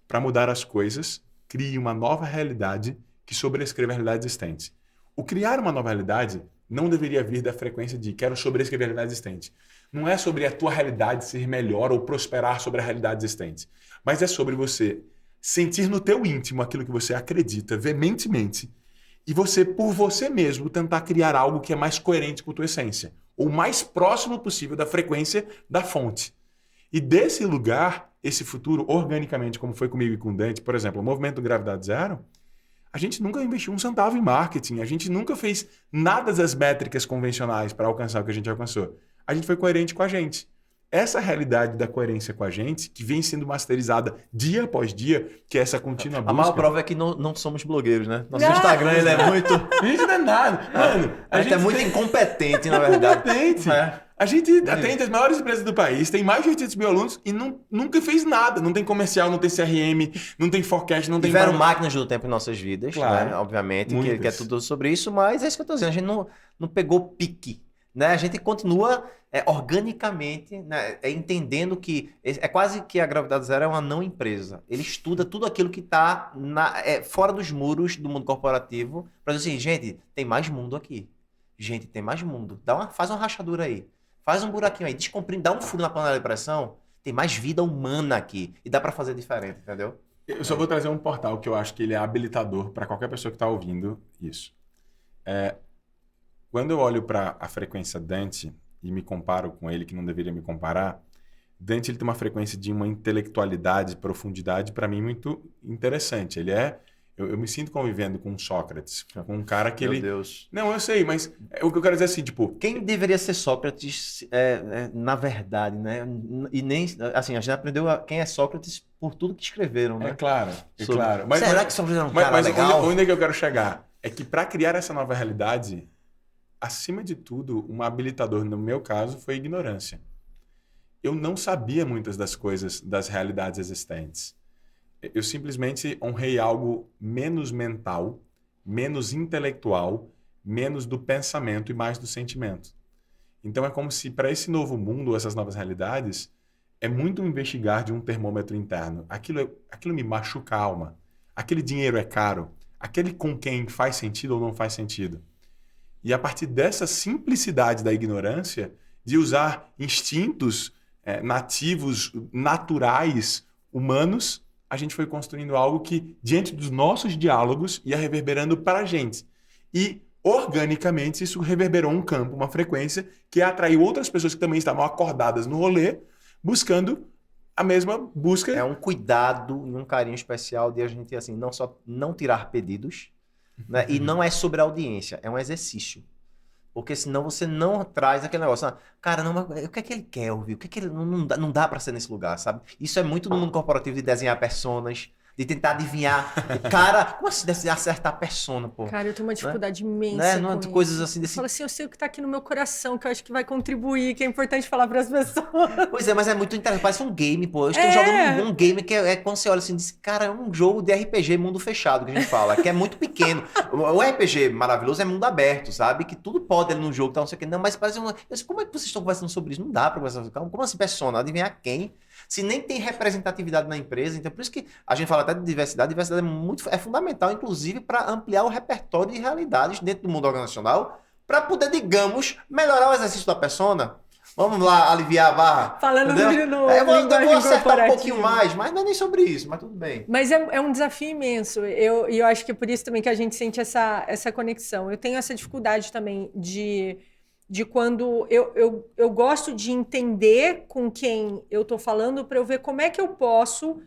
Para mudar as coisas, crie uma nova realidade que sobrescreva a realidade existente. O criar uma nova realidade não deveria vir da frequência de quero sobrescrever a realidade existente. Não é sobre a tua realidade ser melhor ou prosperar sobre a realidade existente. Mas é sobre você sentir no teu íntimo aquilo que você acredita veementemente e você, por você mesmo, tentar criar algo que é mais coerente com a tua essência. Ou o mais próximo possível da frequência da fonte. E desse lugar, esse futuro, organicamente, como foi comigo e com o Dante, por exemplo, o movimento Gravidade Zero, a gente nunca investiu um centavo em marketing, a gente nunca fez nada das métricas convencionais para alcançar o que a gente alcançou. A gente foi coerente com a gente. Essa realidade da coerência com a gente, que vem sendo masterizada dia após dia, que é essa contínua busca... A maior prova é que não somos blogueiros, né? Nosso Instagram ele é muito... A gente não é nada. Mano, a gente é muito incompetente, na verdade. Incompetente. A gente atende as maiores empresas do país, tem mais de 800 mil alunos e nunca fez nada. Não tem comercial, não tem CRM, não tem forecast, não tem... Tiveram máquinas do tempo em nossas vidas, claro, né? Obviamente, que é tudo sobre isso, mas é isso que eu tô dizendo, a gente não pegou pique. Né? A gente continua organicamente, né, entendendo que é quase que a Gravidade Zero é uma não empresa. Ele estuda tudo aquilo que está fora dos muros do mundo corporativo para dizer assim, gente, tem mais mundo aqui. Gente, tem mais mundo. Faz uma rachadura aí. Faz um buraquinho aí. Descomprime, dá um furo na panela de pressão. Tem mais vida humana aqui. E dá para fazer diferente, entendeu? Eu só vou trazer um portal que eu acho que ele é habilitador para qualquer pessoa que está ouvindo isso. Quando eu olho para a frequência Dante e me comparo com ele, que não deveria me comparar, Dante ele tem uma frequência de uma intelectualidade, profundidade, para mim, muito interessante. Ele eu me sinto convivendo com Sócrates, com um cara que Meu Deus. Não, eu sei, mas o que eu quero dizer é assim, tipo... Quem deveria ser Sócrates, na verdade, né? E nem... Assim, a gente aprendeu quem é Sócrates por tudo que escreveram, né? É claro. Mas, será que Sócrates era um cara legal? Onde é que eu quero chegar? É que para criar essa nova realidade... Acima de tudo, um habilitador, no meu caso, foi a ignorância. Eu não sabia muitas das coisas, das realidades existentes. Eu simplesmente honrei algo menos mental, menos intelectual, menos do pensamento e mais do sentimento. Então é como se para esse novo mundo, essas novas realidades, é muito investigar de um termômetro interno. Aquilo me machuca a alma. Aquele dinheiro é caro. Aquele com quem faz sentido ou não faz sentido. E a partir dessa simplicidade da ignorância, de usar instintos nativos, naturais, humanos, a gente foi construindo algo que, diante dos nossos diálogos, ia reverberando para a gente. E, organicamente, isso reverberou um campo, uma frequência, que atraiu outras pessoas que também estavam acordadas no rolê, buscando a mesma busca. É um cuidado e um carinho especial de a gente, assim, não só não tirar pedidos, né? E não é sobre a audiência, é um exercício. Porque senão você não traz aquele negócio. Cara, não, mas o que é que ele quer ouvir? O que é que ele não dá pra ser nesse lugar, sabe? Isso é muito no mundo corporativo de desenhar personas, de tentar adivinhar. Cara, como assim deve acertar a persona, pô? Cara, eu tenho uma dificuldade imensa. Não, com coisas isso. assim desse. Fala assim, eu sei o que tá aqui no meu coração, que eu acho que vai contribuir, que é importante falar pras pessoas. Pois é, mas é muito interessante. Parece um game, pô. Eu estou jogando um game que é quando você olha assim, diz, cara, é um jogo de RPG mundo fechado que a gente fala, que é muito pequeno. O RPG maravilhoso é mundo aberto, sabe? Que tudo pode ali no jogo, tal, não sei o que. Não, mas parece uma. Como é que vocês estão conversando sobre isso? Não dá pra conversar. Como assim, persona? Adivinhar quem? Se nem tem representatividade na empresa, então por isso que a gente fala até de diversidade. Diversidade é fundamental, inclusive, para ampliar o repertório de realidades dentro do mundo organizacional, para poder, digamos, melhorar o exercício da persona. Vamos lá, aliviar a barra. Falando de novo. Eu vou acertar um pouquinho mais, mas não é nem sobre isso, mas tudo bem. Mas é um desafio imenso. Eu acho que é por isso também que a gente sente essa conexão. Eu tenho essa dificuldade também de de quando eu gosto de entender com quem eu estou falando para eu ver como é que eu posso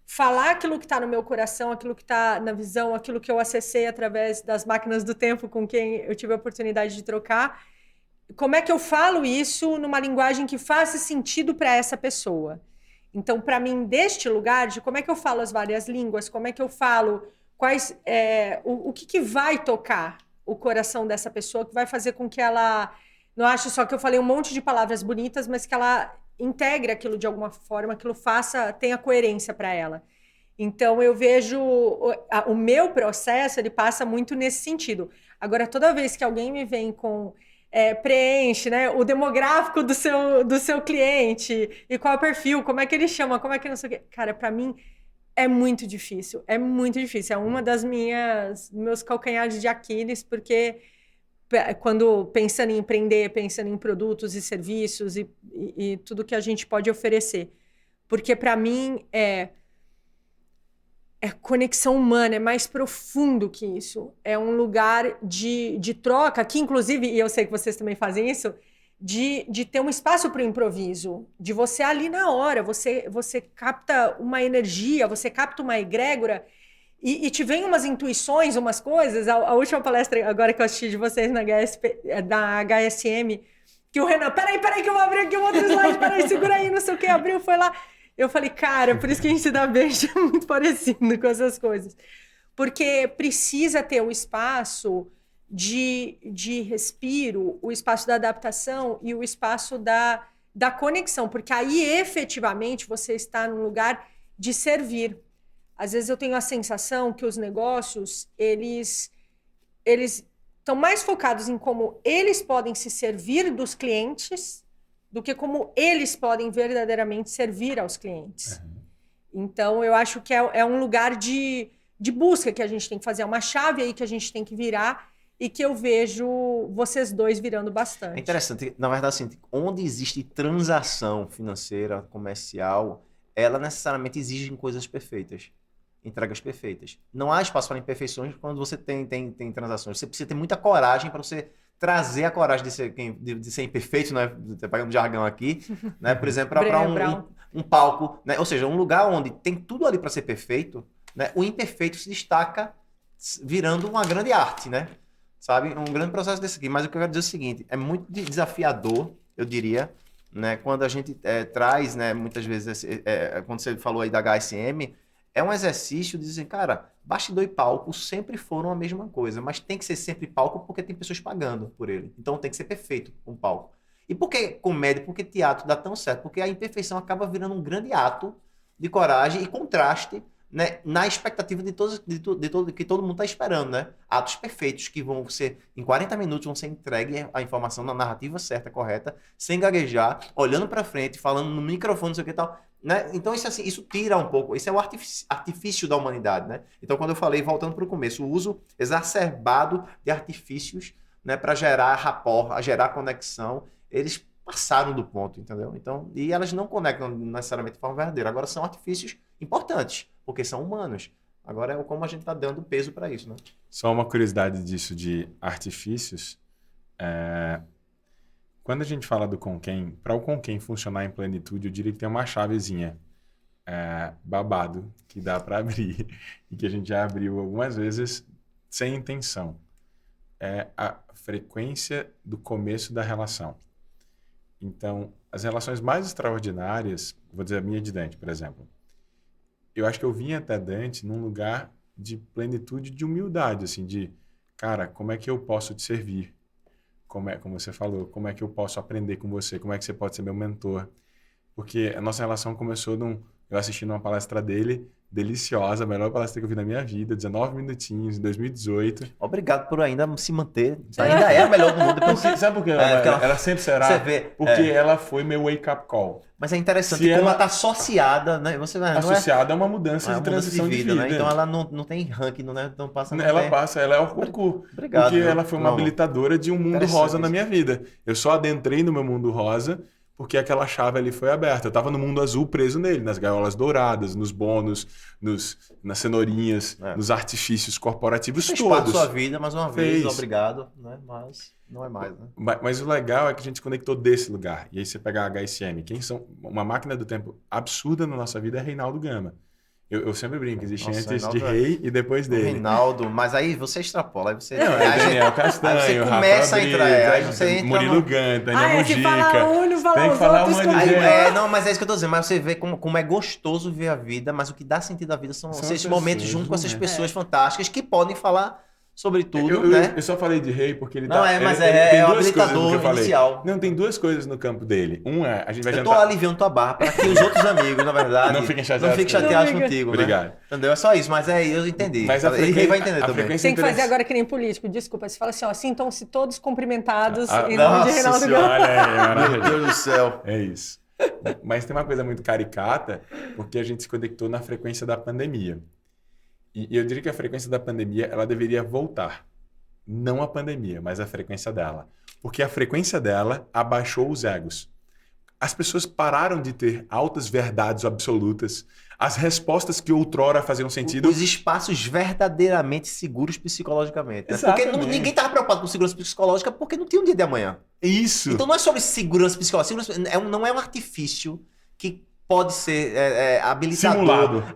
falar aquilo que está no meu coração, aquilo que está na visão, aquilo que eu acessei através das máquinas do tempo com quem eu tive a oportunidade de trocar. Como é que eu falo isso numa linguagem que faça sentido para essa pessoa? Então, para mim, deste lugar, de como é que eu falo as várias línguas, como é que eu falo o que vai tocar o coração dessa pessoa, que vai fazer com que ela não ache só que eu falei um monte de palavras bonitas, mas que ela integre aquilo de alguma forma, aquilo tenha coerência para ela. Então, eu vejo o meu processo, ele passa muito nesse sentido. Agora, toda vez que alguém me vem com preenche, né, o demográfico do seu cliente, e qual é o perfil, como é que ele chama, como é que não sei o quê. Cara, para mim é muito difícil. É uma das meus calcanhares de Aquiles, porque quando pensando em empreender, pensando em produtos e serviços e tudo que a gente pode oferecer. Porque para mim é conexão humana, é mais profundo que isso. É um lugar de troca, que inclusive, e eu sei que vocês também fazem isso, de ter um espaço para o improviso, de você ali na hora, você capta uma energia, você capta uma egrégora e te vem umas intuições, umas coisas. A última palestra agora que eu assisti de vocês na HSM, que o Renan, peraí que eu vou abrir aqui um outro slide, peraí, segura aí, não sei o que, abriu, foi lá. Eu falei, cara, por isso que a gente se dá bem, é muito parecido com essas coisas. Porque precisa ter o espaço de respiro, o espaço da adaptação e o espaço da conexão. Porque aí, efetivamente, você está num lugar de servir. Às vezes eu tenho a sensação que os negócios, eles estão mais focados em como eles podem se servir dos clientes do que como eles podem verdadeiramente servir aos clientes. Então, eu acho que é um lugar de busca que a gente tem que fazer, é uma chave aí que a gente tem que virar e que eu vejo vocês dois virando bastante. É interessante, na verdade, assim, onde existe transação financeira, comercial, ela necessariamente exige coisas perfeitas, entregas perfeitas. Não há espaço para imperfeições quando você tem transações. Você precisa ter muita coragem para você trazer a coragem de ser imperfeito, né? Pegando jargão aqui, né? Por exemplo, para um palco, né? Ou seja, um lugar onde tem tudo ali para ser perfeito, né? O imperfeito se destaca virando uma grande arte, né? Sabe? Um grande processo desse aqui. Mas o que eu quero dizer é o seguinte, é muito desafiador, eu diria, né? Quando a gente traz, né? Muitas vezes, quando você falou aí da HSM, é um exercício de dizer, cara, bastidor e palco sempre foram a mesma coisa, mas tem que ser sempre palco porque tem pessoas pagando por ele. Então tem que ser perfeito um palco. E por que comédia, por que teatro dá tão certo? Porque a imperfeição acaba virando um grande ato de coragem e contraste, né, na expectativa de que todo mundo está esperando, né? Atos perfeitos que vão ser, em 40 minutos, vão ser entregue a informação na narrativa certa, correta, sem gaguejar, olhando para frente, falando no microfone, não sei o que e tal. Né? Então, isso tira um pouco, isso é o artifício da humanidade, né? Então, quando eu falei, voltando para o começo, o uso exacerbado de artifícios, né, para gerar rapport, gerar conexão, eles passaram do ponto, entendeu? Então, e elas não conectam necessariamente de forma verdadeira. Agora, são artifícios importantes, porque são humanos. Agora é como a gente está dando peso para isso, né? Só uma curiosidade disso de artifícios. Quando a gente fala do Conquem, para o Conquem funcionar em plenitude, eu diria que tem uma chavezinha babado que dá para abrir e que a gente já abriu algumas vezes sem intenção. É a frequência do começo da relação. Então, as relações mais extraordinárias, vou dizer a minha de Dante, por exemplo, eu acho que eu vim até Dante num lugar de plenitude, de humildade, assim, de, cara, como é que eu posso te servir? Como você falou, como é que eu posso aprender com você? Como é que você pode ser meu mentor? Porque a nossa relação começou eu assistindo uma palestra dele, deliciosa, a melhor palestra que eu vi na minha vida, 19 minutinhos, em 2018. Obrigado por ainda se manter. Ainda é a melhor do mundo. Sabe por que ela sempre será? Você vê, porque ela foi meu wake-up call. Mas é interessante como ela está associada, né? Associada a uma mudança de transição de vida. Né? Então ela não tem ranking, não passa. Ela é o concurso. Obrigado. Porque ela foi uma habilitadora de um mundo rosa na minha vida. Eu só adentrei no meu mundo rosa porque aquela chave ali foi aberta. Eu estava no mundo azul preso nele, nas gaiolas douradas, nos bônus, nas cenourinhas, nos artifícios corporativos todos. Fez parte da sua vida, mais uma vez, obrigado, né? Mas não é mais, né? Mas o legal é que a gente conectou desse lugar. E aí você pega a HSM, uma máquina do tempo absurda na nossa vida é Reinaldo Gama. Eu sempre brinco, existe antes Reinaldo de rei e depois dele. Reinaldo, mas aí você extrapola, aí você... Não, é Daniel Castanho, aí você começa Rafa a entrar, aí você entra Murilo Ganta, Tânia Mujica. Se falar um, não falar tem que falar uma de gente. Não, mas é isso que eu tô dizendo, mas você vê como é gostoso ver a vida, mas o que dá sentido à vida são esses momentos junto com essas pessoas fantásticas que podem falar sobre tudo, né? Eu só falei de rei porque ele é o habilitador inicial. Não, tem duas coisas no campo dele. A gente vai jantar... Eu tô aliviando tua barra para que os outros amigos, na verdade, não fiquem chateados contigo, Obrigado. Né? Entendeu? É só isso, mas eu entendi. Mas ele vai entender também. Tem que fazer agora que nem político, desculpa. Você fala assim, sintam-se todos cumprimentados em nome de Reinaldo Gama. Olha aí, meu Deus do céu. É isso. Mas tem uma coisa muito caricata, porque a gente se conectou na frequência da pandemia. E eu diria que a frequência da pandemia ela deveria voltar. Não a pandemia, mas a frequência dela. Porque a frequência dela abaixou os egos. As pessoas pararam de ter altas verdades absolutas, as respostas que outrora faziam sentido. Os espaços verdadeiramente seguros psicologicamente. Né? Porque ninguém estava preocupado com segurança psicológica porque não tinha um dia de amanhã. Isso. Então não é sobre segurança psicológica. Não é um artifício que pode ser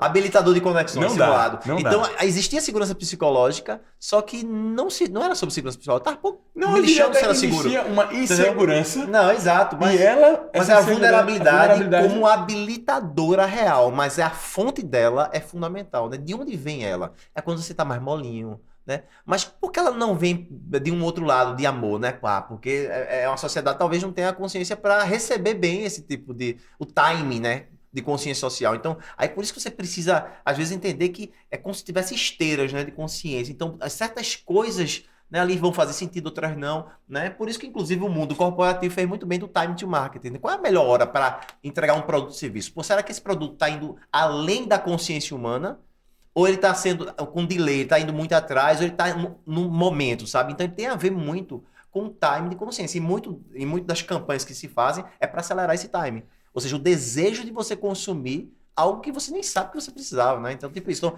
habilitador de conexões simulado. Então, existia segurança psicológica, só que não era sobre segurança psicológica. Não lixando se era seguro. Existia uma insegurança. Não, exato. Mas é a vulnerabilidade como habilitadora real. Mas a fonte dela é fundamental. Né? De onde vem ela? É quando você está mais molinho. Né? Mas por que ela não vem de um outro lado de amor, né? Porque uma sociedade talvez não tenha a consciência para receber bem esse tipo o time, né? De consciência social. Então, aí por isso que você precisa, às vezes, entender que é como se tivesse esteiras, né? De consciência. Então, certas coisas, né, ali vão fazer sentido, outras não, né? Por isso que, inclusive, o mundo corporativo fez muito bem do time to marketing. Né? Qual é a melhor hora para entregar um produto ou serviço? Será que esse produto está indo além da consciência humana? Ou ele está sendo com delay, ele está indo muito atrás, ou ele está no momento, sabe? Então, ele tem a ver muito com o time de consciência. E muito das campanhas que se fazem é para acelerar esse time. Ou seja, o desejo de você consumir algo que você nem sabe que você precisava, né? Então, tipo isso.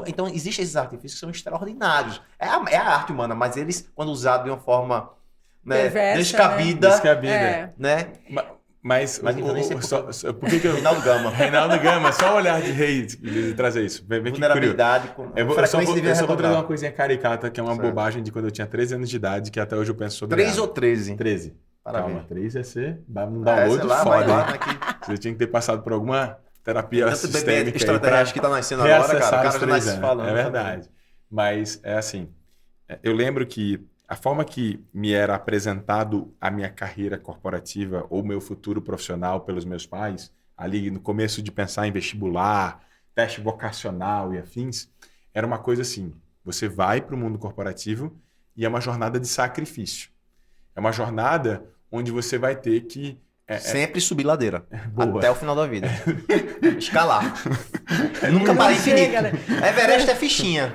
Então, existem esses artifícios que são extraordinários. É a arte humana, mas eles, quando usados de uma forma descabida, né? Mas então nem sei por que eu... Reinaldo Gama, só o olhar de rei de trazer isso. Vem vulnerabilidade com eu só vou trazer uma coisinha caricata, que é uma bobagem de quando eu tinha 13 anos de idade, que até hoje eu penso sobre 3 ou 13? 13. Parabéns. Calma, 3 ia ser um download foda. Você tinha que ter passado por alguma terapia sistêmica. Estratégia que tá nascendo agora, cara. O cara já nasce falando. É verdade. Mas é assim, eu lembro que a forma que me era apresentado a minha carreira corporativa ou meu futuro profissional pelos meus pais, ali no começo de pensar em vestibular, teste vocacional e afins, era uma coisa assim, você vai para o mundo corporativo e é uma jornada de sacrifício. É uma jornada onde você vai ter que... Sempre subir ladeira. Até o final da vida. Escalar. Nunca para infinito. Né? Everest é fichinha.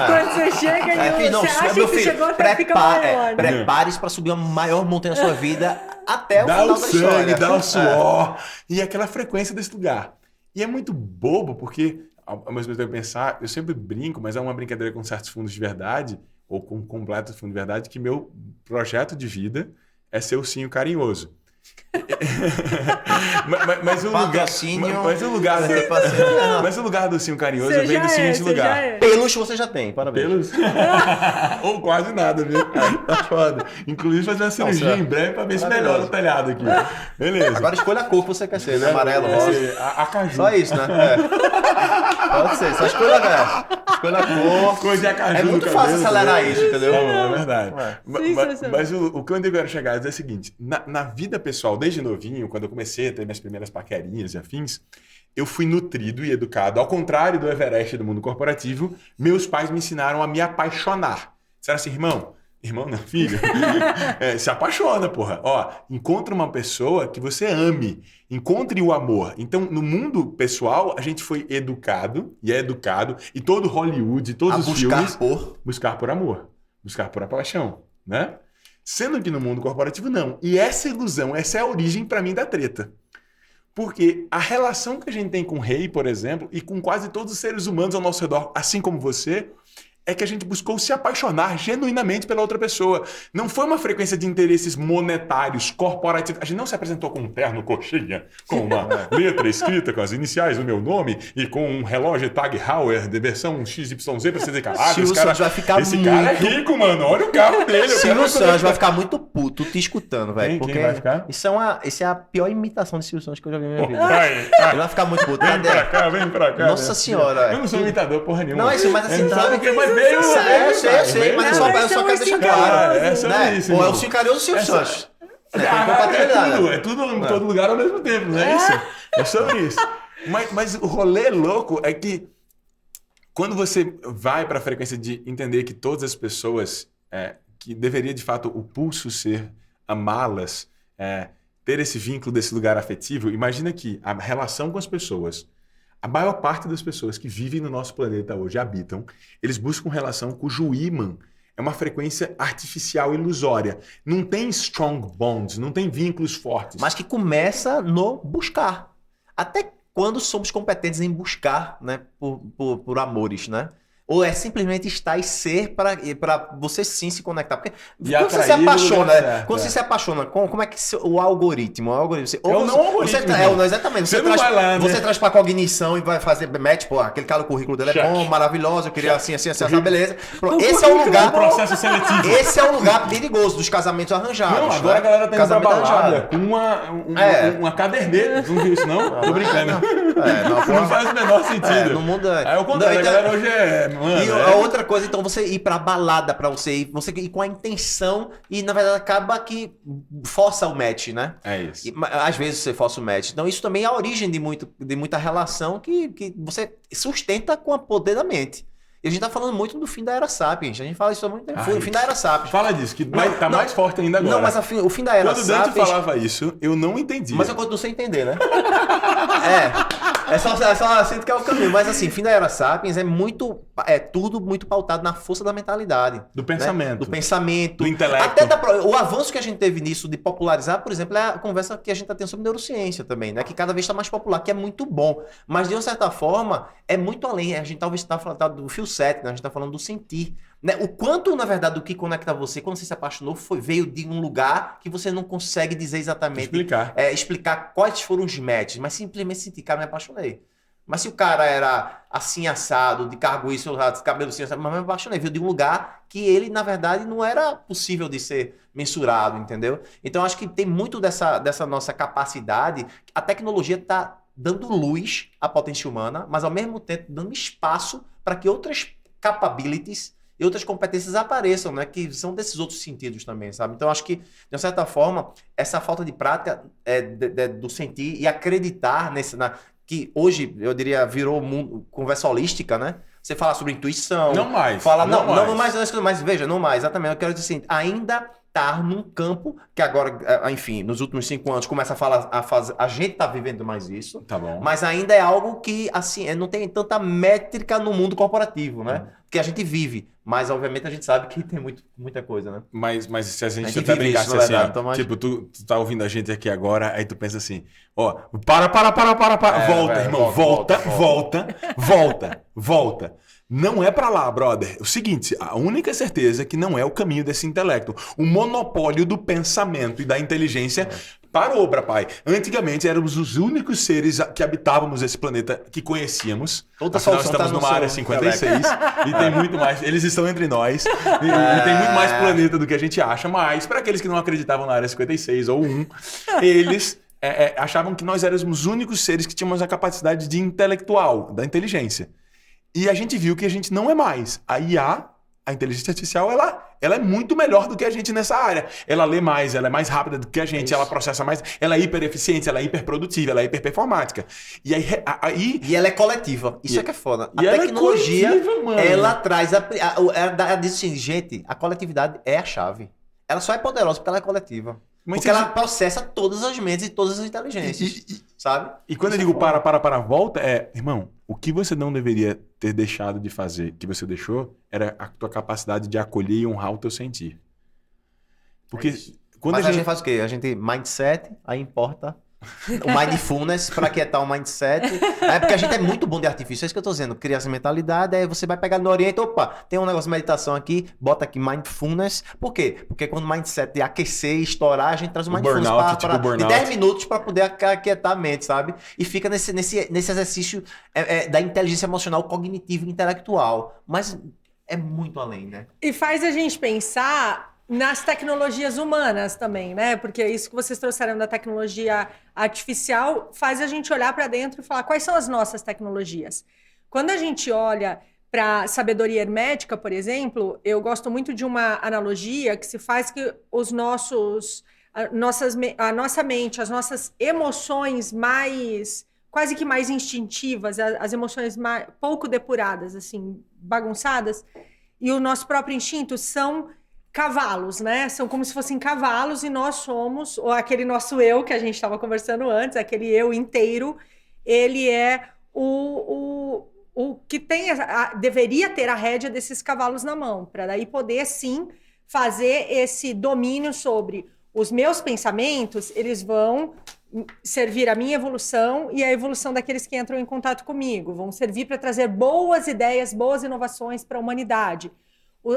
Quando você chega e você acha que você chegou até fica maior. Prepare-se para subir a maior montanha da sua vida até o final da história. Dá o suor. E aquela frequência desse lugar. E é muito bobo, porque, ao mesmo tempo pensar, eu sempre brinco, mas é uma brincadeira com certos fundos de verdade, ou com completo fundo de verdade, que meu projeto de vida é ser ursinho carinhoso. mas o lugar do ursinho carinhoso vem do seguinte lugar. Peluche você já tem, parabéns. Ou quase nada, viu? Tá foda. Inclusive fazer uma cirurgia em breve pra ver se melhora o telhado aqui. Beleza. Agora escolha a cor que você quer ser, né? Amarelo, rosa. A caju. Só isso, né? Pode ser, só escolha a cor. Cor de acaju. É muito fácil acelerar isso, entendeu? É verdade. Mas o que eu quero chegar é o seguinte, na vida pessoal, desde novinho, quando eu comecei a ter minhas primeiras paquerinhas e afins, eu fui nutrido e educado. Ao contrário do Everest do mundo corporativo, meus pais me ensinaram a me apaixonar. Disseram assim, irmão não, filho, se apaixona, porra. Ó, encontra uma pessoa que você ame, encontre o amor. Então, no mundo pessoal, a gente foi educado, e todo Hollywood, todos os filmes... Buscar por amor, buscar por a paixão, né? Sendo que no mundo corporativo, não. E essa ilusão, essa é a origem, para mim, da treta. Porque a relação que a gente tem com o rei, por exemplo, e com quase todos os seres humanos ao nosso redor, assim como você, é que a gente buscou se apaixonar genuinamente pela outra pessoa. Não foi uma frequência de interesses monetários, corporativos. A gente não se apresentou com um terno coxinha, com uma letra escrita com as iniciais do meu nome e com um relógio Tag Heuer de versão XYZ pra você dizer, caralho, esse cara é rico, mano. Olha o carro dele. Silvio Santos vai ficar muito puto te escutando, velho. Porque quem vai ficar? Isso é a pior imitação de Silvio Santos que eu já vi na minha vida. Ele vai ficar muito puto. Vem pra cá. Nossa senhora. Eu não sou imitador porra nenhuma. Não, é isso, mas assim, sabe que veio. Eu sei, mas eu só quero deixar claro. É sobre isso. Ou é o Cincaroso ou o Silvio Santos. É tudo em todo lugar ao mesmo tempo, não é isso? É sobre isso. Mas o rolê louco é que quando você vai para a frequência de entender que todas as pessoas, que deveria de fato o pulso ser amá-las, ter esse vínculo desse lugar afetivo, imagina que a relação com as pessoas, a maior parte das pessoas que vivem no nosso planeta hoje habitam, eles buscam relação cujo ímã é uma frequência artificial ilusória. Não tem strong bonds, não tem vínculos fortes. Mas que começa no buscar. Até quando somos competentes em buscar, né, por amores, né? Ou é simplesmente estar e ser para você sim se conectar. Porque quando você se apaixona, você se apaixona, como é que o algoritmo? Exatamente. Você traz para cognição e vai fazer match, pô, aquele cara, o currículo dele é bom, maravilhoso, eu queria assim, beleza. Esse é o lugar. Processo seletivo. Esse é o lugar perigoso dos casamentos arranjados. Não, agora a galera tá indo pra balada com uma caderneta. Não viu isso, não? Tô brincando. Não faz o menor sentido. No mundo é o contrário, a galera hoje e a outra coisa, então, você ir pra balada, pra você ir com a intenção e, na verdade, acaba que força o match, né? É isso. E, às vezes você força o match. Então, isso também é a origem de muita relação que você sustenta com o poder da mente. E a gente tá falando muito do fim da Era Sapiens. A gente fala isso há muito tempo. O fim da Era Sapiens. Fala disso, que tá mais forte ainda agora. Não, mas o fim da Era Sapiens... Quando o Dante falava isso, eu não entendi. Mas eu continuo sem entender, né? É só sinto que é o caminho. Mas assim, fim da Era Sapiens é tudo muito pautado na força da mentalidade. Do pensamento. Né? Do pensamento. Do intelecto. Até o avanço que a gente teve nisso de popularizar, por exemplo, é a conversa que a gente tá tendo sobre neurociência também, né? Que cada vez está mais popular, que é muito bom. Mas de uma certa forma, é muito além. A gente talvez tá falando do feel set, né? A gente tá falando do sentir. Né? O quanto, na verdade, do que conecta você, quando você se apaixonou, veio de um lugar que você não consegue dizer exatamente. Explicar quais foram os matches, mas simplesmente sentir, cara, me apaixonei. Mas se o cara era assim assado, de carguiço, cabelo assim assado, mas me apaixonei, veio de um lugar que ele, na verdade, não era possível de ser mensurado, entendeu? Então, acho que tem muito dessa nossa capacidade. A tecnologia está dando luz à potência humana, mas, ao mesmo tempo, dando espaço para que outras capabilities e outras competências apareçam, né? Que são desses outros sentidos também, sabe? Então, acho que, de uma certa forma, essa falta de prática do sentir e acreditar que hoje, eu diria, virou mundo, conversa holística, né? Você fala sobre intuição. Não mais. Mas veja, não mais, exatamente. Eu quero dizer assim, ainda estar num campo que agora, enfim, nos últimos 5 anos começa a gente tá vivendo mais isso. Tá bom. Mas ainda é algo que, assim, não tem tanta métrica no mundo corporativo, né? Porque a gente vive, mas obviamente a gente sabe que tem muita coisa, né? Mas se a gente até brincasse assim, tipo, tu tá ouvindo a gente aqui agora, aí tu pensa assim, ó, para, volta, irmão, volta. Não é pra lá, brother. O seguinte, a única certeza é que não é o caminho desse intelecto. O monopólio do pensamento e da inteligência parou, pai. Antigamente éramos os únicos seres que habitávamos esse planeta que conhecíamos. Afinal, estamos numa área 56 e tem muito mais. Eles estão entre nós e tem muito mais planeta do que a gente acha. Mas, para aqueles que não acreditavam na área 56 ou 1, eles achavam que nós éramos os únicos seres que tínhamos a capacidade de intelectual, da inteligência. E a gente viu que a gente não é mais. A IA, a inteligência artificial, ela é muito melhor do que a gente nessa área. Ela lê mais, ela é mais rápida do que a gente, ela processa mais, ela é hiper eficiente, ela é hiper produtiva, ela é hiper performática. E e ela é coletiva. Isso é que é foda. A tecnologia, ela traz ela diz assim, gente, a coletividade é a chave. Ela só é poderosa porque ela é coletiva. Porque ela processa todas as mentes e todas as inteligências, sabe? E quando eu digo volta, irmão, o que você não deveria ter deixado de fazer, que você deixou, era a tua capacidade de acolher e honrar o teu sentir. Porque quando Mas a gente faz o quê? A gente mindset, aí importa o mindfulness para quietar o mindset. É porque a gente é muito bom de artifício, é isso que eu tô dizendo. Cria essa mentalidade, aí você vai pegar no Oriente, opa, tem um negócio de meditação aqui, bota aqui mindfulness. Por quê? Porque quando o mindset aquecer e estourar, a gente traz o mindfulness de 10 minutos para poder aquietar a mente, sabe? E fica nesse exercício da inteligência emocional, cognitiva e intelectual. Mas é muito além, né? E faz a gente pensar nas tecnologias humanas também, né? Porque isso que vocês trouxeram da tecnologia artificial faz a gente olhar para dentro e falar quais são as nossas tecnologias. Quando a gente olha para sabedoria hermética, por exemplo, eu gosto muito de uma analogia que se faz que a nossa mente, as nossas emoções quase que mais instintivas, as emoções pouco depuradas, assim, bagunçadas, e o nosso próprio instinto são cavalos, né? São como se fossem cavalos e nós somos, ou aquele nosso eu que a gente estava conversando antes, aquele eu inteiro, ele é o que deveria ter a rédea desses cavalos na mão, para daí poder, sim, fazer esse domínio sobre os meus pensamentos, eles vão servir a minha evolução e a evolução daqueles que entram em contato comigo, vão servir para trazer boas ideias, boas inovações para a humanidade.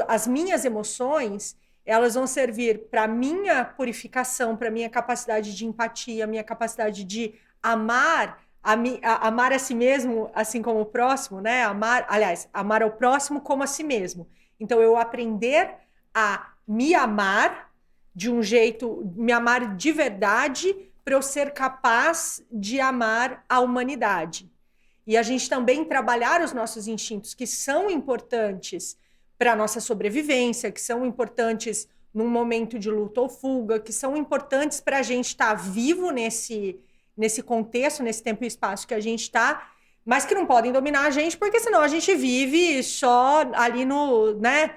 As minhas emoções, elas vão servir para a minha purificação, para a minha capacidade de empatia, a minha capacidade de amar a si mesmo, assim como o próximo, né? Amar ao próximo como a si mesmo. Então, eu aprender a me amar de um jeito, me amar de verdade, para eu ser capaz de amar a humanidade. E a gente também trabalhar os nossos instintos, que são importantes para a nossa sobrevivência, que são importantes num momento de luta ou fuga, que são importantes para a gente estar vivo nesse contexto, nesse tempo e espaço que a gente está, mas que não podem dominar a gente, porque senão a gente vive só ali né,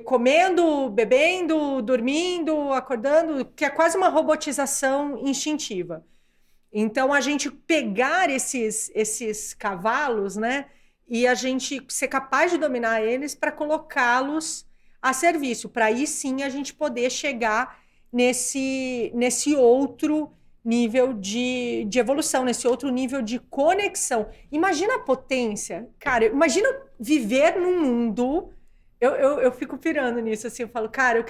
comendo, bebendo, dormindo, acordando, que é quase uma robotização instintiva. Então, a gente pegar esses cavalos, né, e a gente ser capaz de dominar eles para colocá-los a serviço, para aí sim a gente poder chegar nesse outro nível de evolução, nesse outro nível de conexão. Imagina a potência, cara, imagina viver num mundo... Eu fico pirando nisso, assim, eu falo, cara, eu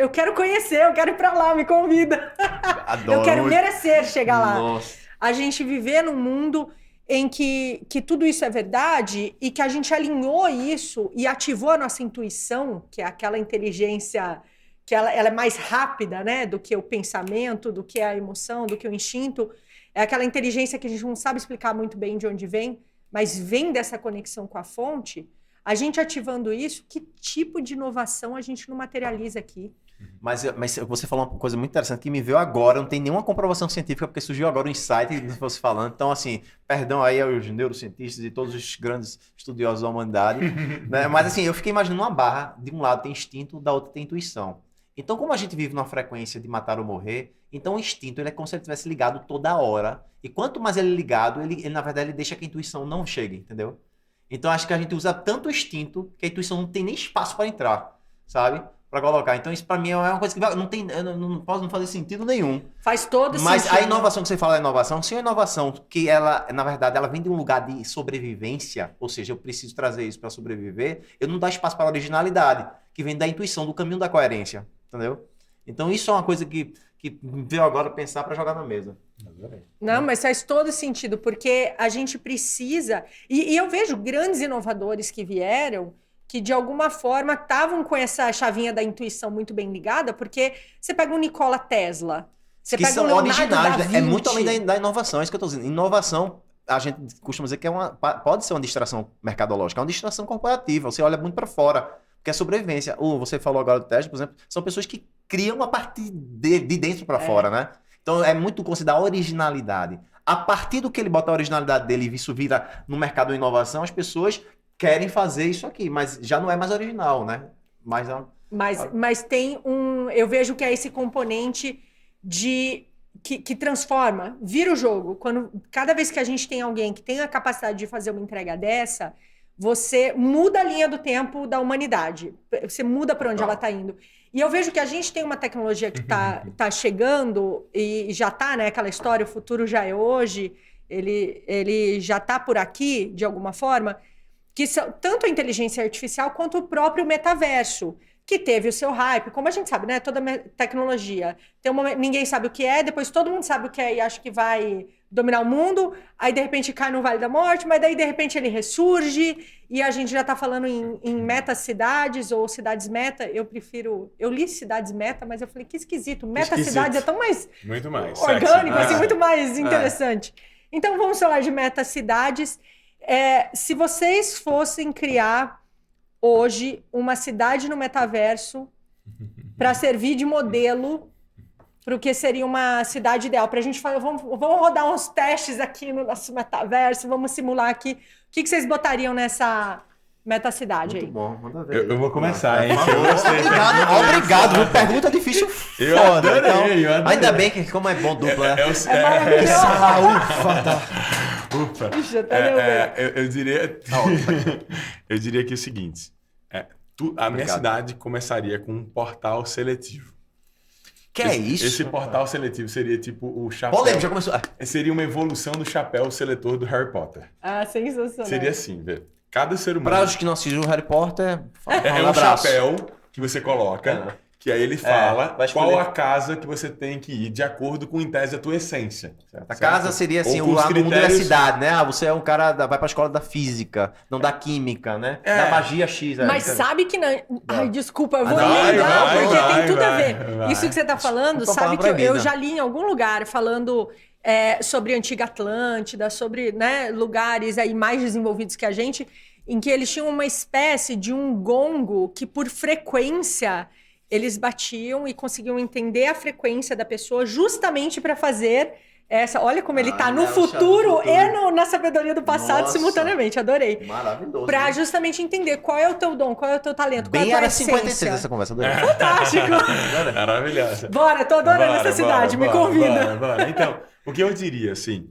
quero conhecer, eu quero ir para lá, me convida. Adoro. Eu quero merecer chegar lá. Nossa. A gente viver num mundo em que tudo isso é verdade e que a gente alinhou isso e ativou a nossa intuição, que é aquela inteligência que ela é mais rápida, né, do que o pensamento, do que a emoção, do que o instinto. É aquela inteligência que a gente não sabe explicar muito bem de onde vem, mas vem dessa conexão com a fonte. A gente ativando isso, que tipo de inovação a gente não materializa aqui? Mas você falou uma coisa muito interessante que me veio agora, não tem nenhuma comprovação científica, porque surgiu agora um insight que você falando. Então, assim, perdão aí aos neurocientistas e todos os grandes estudiosos da humanidade, né? Mas, assim, eu fiquei imaginando uma barra, de um lado tem instinto, da outra tem intuição. Então, como a gente vive numa frequência de matar ou morrer, então o instinto ele é como se ele estivesse ligado toda hora. E quanto mais ele é ligado, ele na verdade, ele deixa que a intuição não chegue, entendeu? Então, acho que a gente usa tanto o instinto que a intuição não tem nem espaço para entrar, sabe? Para colocar. Então, isso para mim é uma coisa que não pode fazer sentido nenhum. Faz todo sentido. Mas a inovação que você fala é inovação, se é inovação que ela, na verdade, ela vem de um lugar de sobrevivência, ou seja, eu preciso trazer isso para sobreviver, eu não dou espaço para a originalidade, que vem da intuição, do caminho da coerência, entendeu? Então, isso é uma coisa que veio agora pensar para jogar na mesa. Não, mas faz todo sentido, porque a gente precisa... E eu vejo grandes inovadores que vieram que, de alguma forma, estavam com essa chavinha da intuição muito bem ligada, porque você pega o Nikola Tesla, você que pega são o Leonardo originais, da Vinci. É muito além da inovação, é isso que eu estou dizendo. Inovação, a gente costuma dizer que pode ser uma distração mercadológica, é uma distração corporativa, você olha muito para fora, porque é sobrevivência. Você falou agora do Tesla, por exemplo, são pessoas que criam a partir de dentro para fora, né? Então é muito considerar originalidade. A partir do que ele bota a originalidade dele e isso vira no mercado de inovação, as pessoas querem fazer isso aqui, mas já não é mais original, né? Mas tem eu vejo que é esse componente que transforma, vira o jogo. Cada vez que a gente tem alguém que tem a capacidade de fazer uma entrega dessa, você muda a linha do tempo da humanidade. Você muda para onde ela está indo. E eu vejo que a gente tem uma tecnologia que tá chegando e já está, né? Aquela história, o futuro já é hoje, ele já está por aqui, de alguma forma, que tanto a inteligência artificial quanto o próprio metaverso, que teve o seu hype, como a gente sabe, né? Toda tecnologia. Ninguém sabe o que é, depois todo mundo sabe o que é e acha que vai dominar o mundo, aí de repente cai no Vale da Morte, mas daí de repente ele ressurge, e a gente já está falando em meta-cidades ou cidades meta. Eu li cidades meta, mas eu falei, que esquisito. Meta-cidades é tão mais... Muito mais. Orgânico, assim, muito mais interessante. Então vamos falar de meta-cidades. Se vocês fossem criar hoje uma cidade no metaverso para servir de modelo para o que seria uma cidade ideal, para a gente falar, vamos rodar uns testes aqui no nosso metaverso, vamos simular aqui. O que vocês botariam nessa metacidade aí? Muito bom, manda ver. Eu vou começar, hein? Obrigado. Pergunta difícil foda. Adorei. Ainda bem que como é bom dupla, né? Ufa. Puxa, eu diria que é o seguinte, a minha cidade começaria com um portal seletivo. Isso? Esse portal seletivo seria tipo o chapéu. Polêmico, já começou. Seria uma evolução do chapéu seletor do Harry Potter. Sensacional. Seria assim, velho. Cada ser humano... Para os que não assistiram o Harry Potter, é um chapéu que você coloca, que aí ele fala qual a casa que você tem que ir de acordo com, em tese, a tua essência. A casa seria assim, o mundo da cidade, né? Você é um cara, vai pra escola da física, não da química, né? Da magia X. Mas sabe que não... Ai, desculpa, eu vou ligar, porque tem tudo a ver. Isso que você tá falando, sabe que eu já li em algum lugar falando sobre a antiga Atlântida, sobre, né, lugares aí mais desenvolvidos que a gente, em que eles tinham uma espécie de um gongo que, por frequência, eles batiam e conseguiam entender a frequência da pessoa justamente para fazer essa... Olha como ele está no futuro e na sabedoria do passado simultaneamente. Adorei. Maravilhoso. Para justamente entender qual é o teu dom, qual é o teu talento, qual é a tua era essência. 56 essa conversa. Adorei. Fantástico. Maravilhosa. Bora, tô adorando essa cidade. Me convida. Bora. Então, o que eu diria, assim...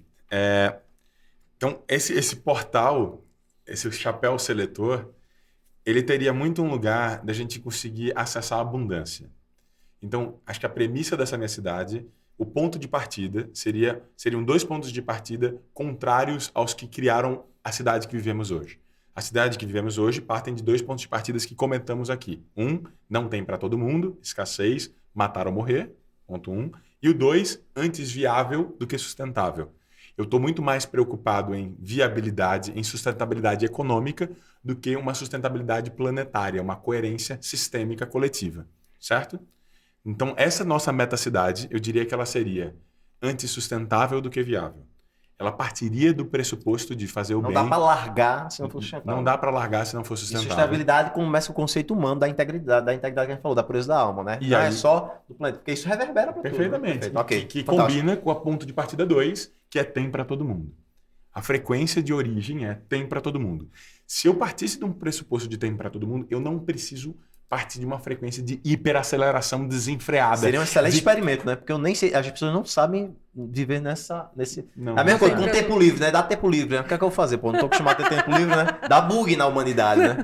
Então, esse portal, esse chapéu seletor, ele teria muito um lugar da gente conseguir acessar a abundância. Então, acho que a premissa dessa minha cidade, o ponto de partida, seriam 2 pontos de partida contrários aos que criaram a cidade que vivemos hoje. A cidade que vivemos hoje partem de 2 pontos de partida que comentamos aqui. 1, não tem para todo mundo, escassez, matar ou morrer, ponto 1. E o 2, antes viável do que sustentável. Eu estou muito mais preocupado em viabilidade, em sustentabilidade econômica, do que uma sustentabilidade planetária, uma coerência sistêmica coletiva, certo? Então, essa nossa metacidade, eu diria que ela seria antissustentável do que viável. Ela partiria do pressuposto de fazer o bem... Não dá para largar se não for sustentável. Não dá para largar se não for sustentável. E sustentabilidade começa com o conceito humano da integridade que a gente falou, da pureza da alma, né? Não é só do planeta, porque isso reverbera para tudo. Perfeitamente. Né? Que combina com a ponto de partida 2, que é tem para todo mundo. A frequência de origem tem para todo mundo. Se eu partisse de um pressuposto de tem para todo mundo, eu não preciso partir de uma frequência de hiperaceleração desenfreada. Seria um excelente experimento, né? Porque eu nem sei, as pessoas não sabem viver nesse... Não, a mesma coisa, com tempo livre, né? Dá tempo livre, né? O que é que eu vou fazer? Pô, não tô acostumado a ter tempo livre, né? Dá bug na humanidade, né?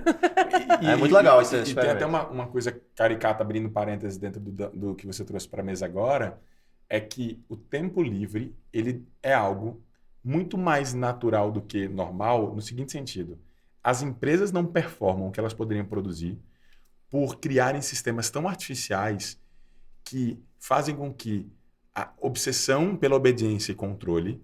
É muito legal esse experimento. E tem até uma coisa caricata, abrindo parênteses dentro do que você trouxe para a mesa agora, é que o tempo livre, ele é algo muito mais natural do que normal, no seguinte sentido. As empresas não performam o que elas poderiam produzir por criarem sistemas tão artificiais que fazem com que a obsessão pela obediência e controle,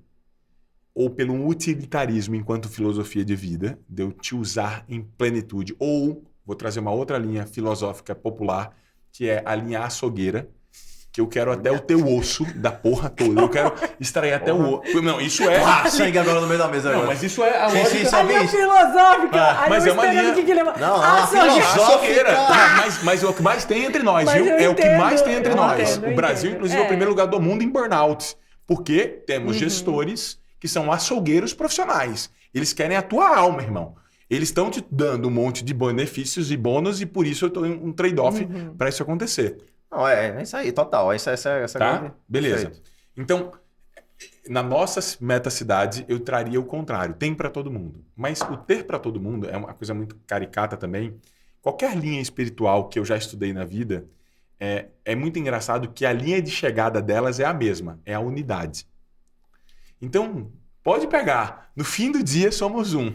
ou pelo utilitarismo enquanto filosofia de vida, de eu te usar em plenitude, ou, vou trazer uma outra linha filosófica popular, que é a linha açougueira, que eu quero até o teu osso da porra toda. Eu quero extrair até o osso. Não, isso é... sangue agora no meio da mesa. Não, mas isso é a lógica... A linha filosófica. Mas é uma linha... Não, filosófica. Mas é o que mais tem entre nós, viu? É o que mais tem entre nós. O Brasil, inclusive, é o primeiro lugar do mundo em burnout. Porque temos gestores que são açougueiros profissionais. Eles querem a tua alma, irmão. Eles estão te dando um monte de benefícios e bônus e por isso eu estou em um trade-off para isso acontecer. Não, é isso aí, total. Essa tá? Beleza. Perfeito. Então, na nossa metacidade, eu traria o contrário. Tem para todo mundo. Mas o ter para todo mundo é uma coisa muito caricata também. Qualquer linha espiritual que eu já estudei na vida, é muito engraçado que a linha de chegada delas é a mesma. É a unidade. Então, pode pegar. No fim do dia, somos um.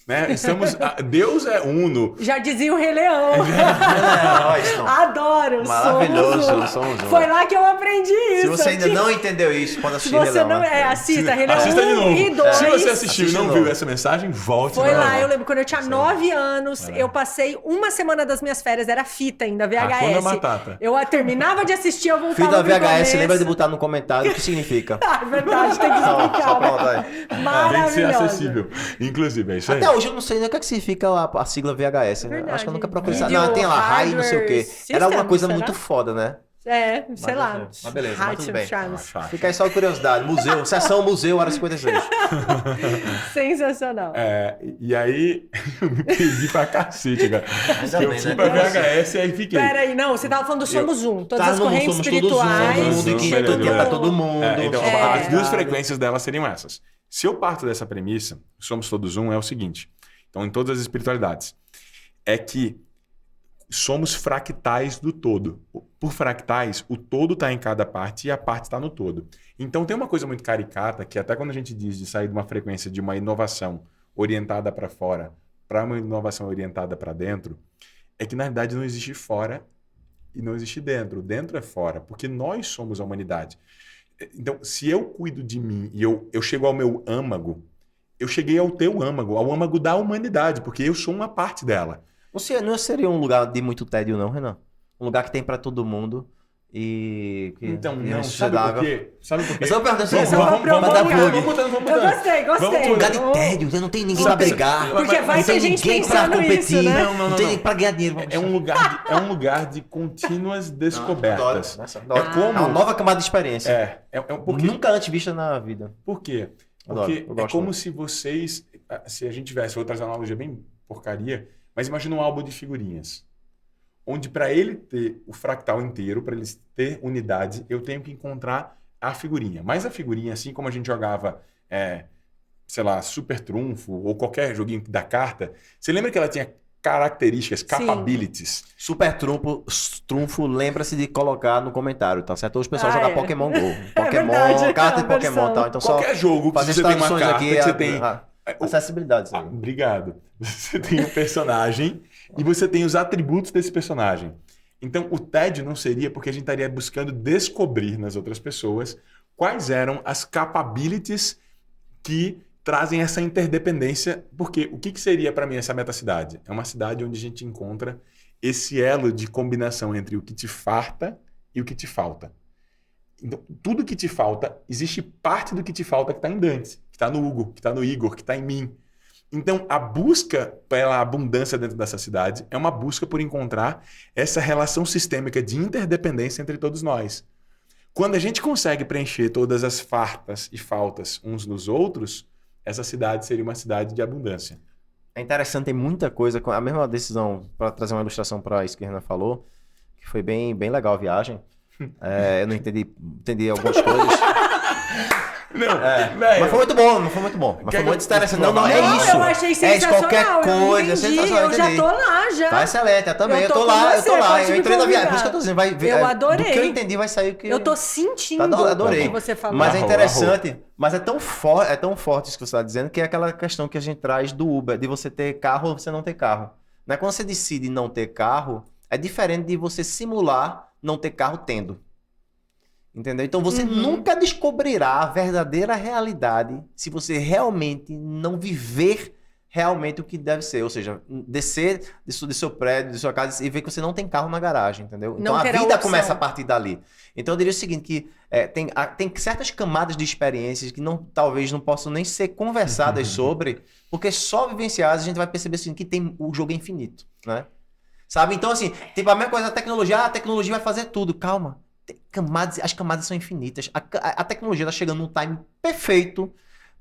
Né? Deus é uno. Já dizia o Rei Leão. Adoro. Maravilhoso. Somos um. Foi lá que eu aprendi isso. Se você ainda não entendeu isso, quando assistir Rei Leão. Assista Rei Leão. Assista de novo. E 2. Se você assistiu e não viu essa mensagem, volte. Foi lá, eu lembro, quando eu tinha 9 anos, eu passei uma semana das minhas férias, era fita ainda, VHS. Hakuna Matata. Eu terminava de assistir, eu voltava Fita VHS, lembra de botar no comentário o que significa. É verdade, tem que explicar. Só pronto aí. Maravilhoso. Tem que ser acessível. Inclusive, é isso aí. Até hoje eu não sei nem o que significa a sigla VHS. Verdade. Acho que eu nunca procurei. Video Não, tem lá, RAI, não sei o quê. System, Era alguma coisa será? muito foda, né? Sei lá. Mas beleza, mas tudo bem. Charms. Fica aí só a curiosidade. Museu, sessão museu, hora 56. Sensacional. E aí, eu me perdi pra cacete, cara. Eu fui né? pra VHS e aí fiquei. Peraí, não, você tava falando do Somos Um. Todas Tá, as não correntes somos espirituais. todos um, Somos que um, tudo é pra todo mundo. Então, as duas frequências delas seriam essas. Se eu parto dessa premissa, somos todos um, é o seguinte. Então, em todas as espiritualidades, é que somos fractais do todo. Por fractais, o todo está em cada parte e a parte está no todo. Então, tem uma coisa muito caricata que até quando a gente diz de sair de uma frequência de uma inovação orientada para fora para uma inovação orientada para dentro, é que, na verdade, não existe fora e não existe dentro. Dentro é fora, porque nós somos a humanidade. Então, se eu cuido de mim e eu chego ao meu âmago, eu cheguei ao teu âmago, ao âmago da humanidade, porque eu sou uma parte dela. Você não seria um lugar de muito tédio, não, Renan? Um lugar que tem pra todo mundo e... Então, e não, sabe por quê? Sabe por quê? Só pergunta assim, Vamos dar plug. Eu gostei. Um lugar de tédio, não tem ninguém pra brigar. Porque vai ter gente pensando isso, né? Não tem ninguém pra ganhar dinheiro. É um lugar de contínuas descobertas. É uma nova camada de experiência. Porque... Nunca antes vista na vida. Por quê? Adoro, Porque é como se vocês... Se a gente tivesse... Vou trazer uma analogia bem porcaria, mas imagina um álbum de figurinhas. Onde para ele ter o fractal inteiro, para ele ter unidade, eu tenho que encontrar a figurinha. Mas a figurinha, assim como a gente jogava, sei lá, Super Trunfo ou qualquer joguinho da carta, você lembra que ela tinha características, capabilities? Super Trunfo, lembra-se de colocar no comentário, tá certo? Hoje o pessoal joga Pokémon GO. Pokémon, verdade, carta de Pokémon e tal. Então qualquer jogo que você tem uma carta aqui, que você tem... acessibilidade. Obrigado. Você tem um personagem e você tem os atributos desse personagem. Então, o tédio não seria porque a gente estaria buscando descobrir nas outras pessoas quais eram as capabilities que trazem essa interdependência. Porque o que seria para mim essa metacidade? É uma cidade onde a gente encontra esse elo de combinação entre o que te farta e o que te falta. Então, tudo que te falta, existe parte do que te falta que está em Dante, que está no Hugo, que está no Igor, que está em mim. Então, a busca pela abundância dentro dessa cidade é uma busca por encontrar essa relação sistêmica de interdependência entre todos nós. Quando a gente consegue preencher todas as fartas e faltas uns nos outros, essa cidade seria uma cidade de abundância. É interessante, tem muita coisa. A mesma decisão, para trazer uma ilustração para isso que a Renan falou, que foi bem legal a viagem. Eu não entendi algumas coisas. Mas foi muito bom, Mas foi muito interessante. Não, é isso. Eu achei sensacional. Qualquer coisa, sensacional. Eu já tô lá, já. Tá excelente, eu também. Eu tô lá. Eu entrei na viagem. Por isso que eu tô dizendo, eu adorei. Do que eu entendi, vai sair o que... Eu tô sentindo adorei. o que você falou. Mas é interessante, mas é tão forte isso que você tá dizendo, que é aquela questão que a gente traz do Uber, de você ter carro ou você não ter carro. Né? Quando você decide não ter carro, é diferente de você simular não ter carro tendo. Entendeu? Então você nunca descobrirá a verdadeira realidade se você realmente não viver realmente o que deve ser. Ou seja, descer do seu prédio, de sua casa e ver que você não tem carro na garagem, entendeu? Então a vida começa a partir dali. Então eu diria o seguinte, que tem certas camadas de experiências que talvez não possam nem ser conversadas sobre, porque só vivenciadas a gente vai perceber assim, que o jogo é infinito, né? Sabe? Então assim, tipo a mesma coisa da tecnologia, a tecnologia vai fazer tudo, calma. As camadas são infinitas. A tecnologia está chegando num time perfeito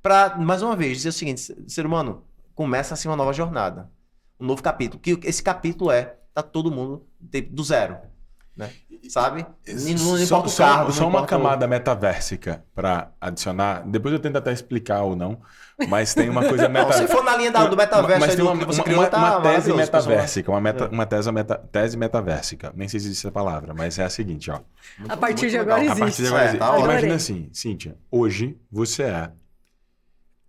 para, mais uma vez, dizer o seguinte: ser humano, começa assim uma nova jornada, um novo capítulo. Que esse capítulo tá todo mundo do zero. né? Sabe? Não importa o cargo. Só uma camada metaversica para adicionar. Depois eu tento até explicar ou não, mas tem uma coisa metaversica. Se for na linha do metaverso, mas tem uma tese metaversica, tese metaversica. Nem sei se existe essa palavra, mas é a seguinte, ó. A partir de agora existe. A partir de agora existe. Imagina assim, Cíntia, hoje você é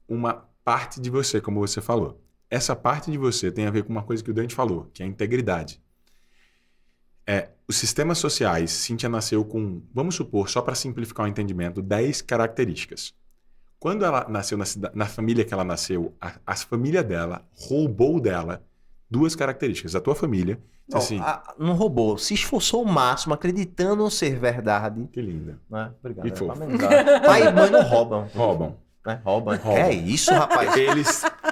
uma parte de você, como você falou. Essa parte de você tem a ver com uma coisa que o Dante falou, que é a integridade. Os sistemas sociais, Cíntia nasceu com, vamos supor, só para simplificar o entendimento, 10 características. Quando ela nasceu na família que ela nasceu, a família dela roubou dela 2 características. A tua família... Não, assim, não roubou, se esforçou ao máximo, acreditando ser verdade. Que linda. Né? Obrigado. Que fofo. Pai e mãe não roubam. Roubam. Né? Roubam. Que é isso, rapaz?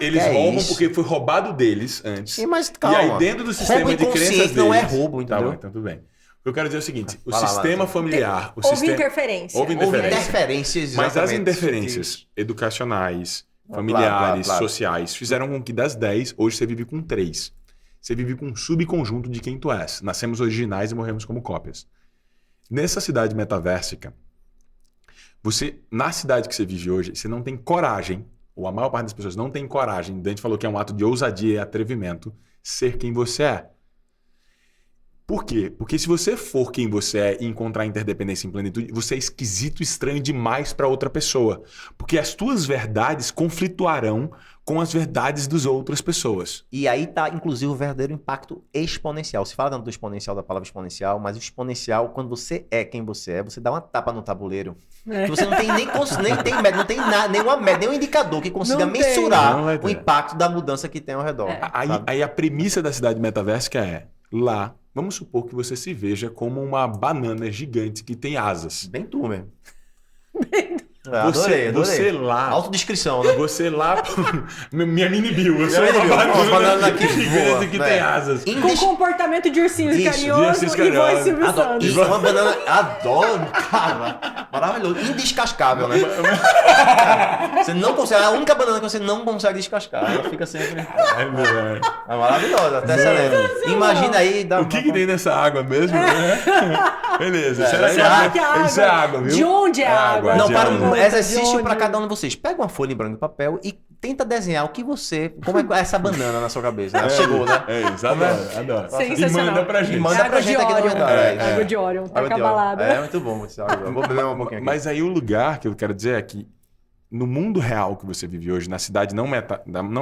Eles roubam porque foi roubado deles antes. Sim, mas calma. E aí dentro do sistema de crenças deles... não é roubo, entendeu? Tá bom, então tudo bem. O que eu quero dizer é o seguinte, o sistema familiar... Houve interferência. Houve interferências, mas as interferências educacionais, familiares, claro. sociais, fizeram com que das 10, hoje você vive com 3. Você vive com um subconjunto de quem tu és. Nascemos originais e morremos como cópias. Nessa cidade metaversica, na cidade que você vive hoje, você não tem coragem, ou a maior parte das pessoas não tem coragem, Dante falou que é um ato de ousadia e atrevimento, ser quem você é. Por quê? Porque se você for quem você é e encontrar interdependência em plenitude, você é esquisito e estranho demais para outra pessoa. Porque as tuas verdades conflituarão com as verdades das outras pessoas. E aí tá, inclusive, o verdadeiro impacto exponencial. Se fala tanto do exponencial, da palavra exponencial, mas o exponencial, quando você é quem você é, você dá uma tapa no tabuleiro. Que você não tem nem tem média, não tem nada, nenhuma média, nenhum indicador que consiga mensurar o impacto da mudança que tem ao redor. Aí a premissa da cidade metaversica é, lá, vamos supor que você se veja como uma banana gigante que tem asas. Bem tu mesmo. Adorei. Você lá... Autodescrição, né? Você lá... minha mini bio. Eu sou uma banana gigante que tem asas. Com comportamento de ursinhos carinhosos e voz Silvio Santos. Isso, uma banana... Adoro, cara. Maravilhoso. Indescascável, né? Você não consegue... É a única banana que você não consegue descascar. Ela fica sempre... É maravilhosa. Até excelente. Imagina aí... O que tem nessa água mesmo? Beleza. Isso é água, viu? De onde é a água? Não, para um exercício para cada um de vocês. Pega uma folha em branco de papel e tenta desenhar o que você... Como é essa banana na sua cabeça. Chegou, né? É isso, adoro. Sensacional. E manda pra gente. Manda pra gente aqui no Verdade. Água de Orion, tá cabalada. É muito bom esse água. Vou beber um pouquinho aqui. Mas aí o lugar que eu quero dizer é que no mundo real que você vive hoje, na cidade, não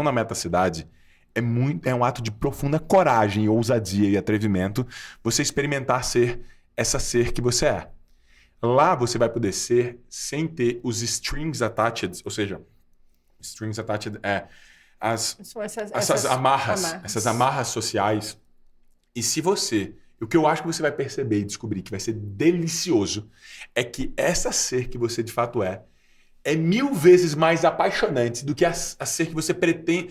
na metacidade, é um ato de profunda coragem, ousadia e atrevimento você experimentar ser essa ser que você é. Lá você vai poder ser sem ter os strings attached, ou seja, strings attached essas amarras sociais. E se o que eu acho que você vai perceber e descobrir que vai ser delicioso é que essa ser que você de fato é 1000 vezes mais apaixonante do que a ser que você pretend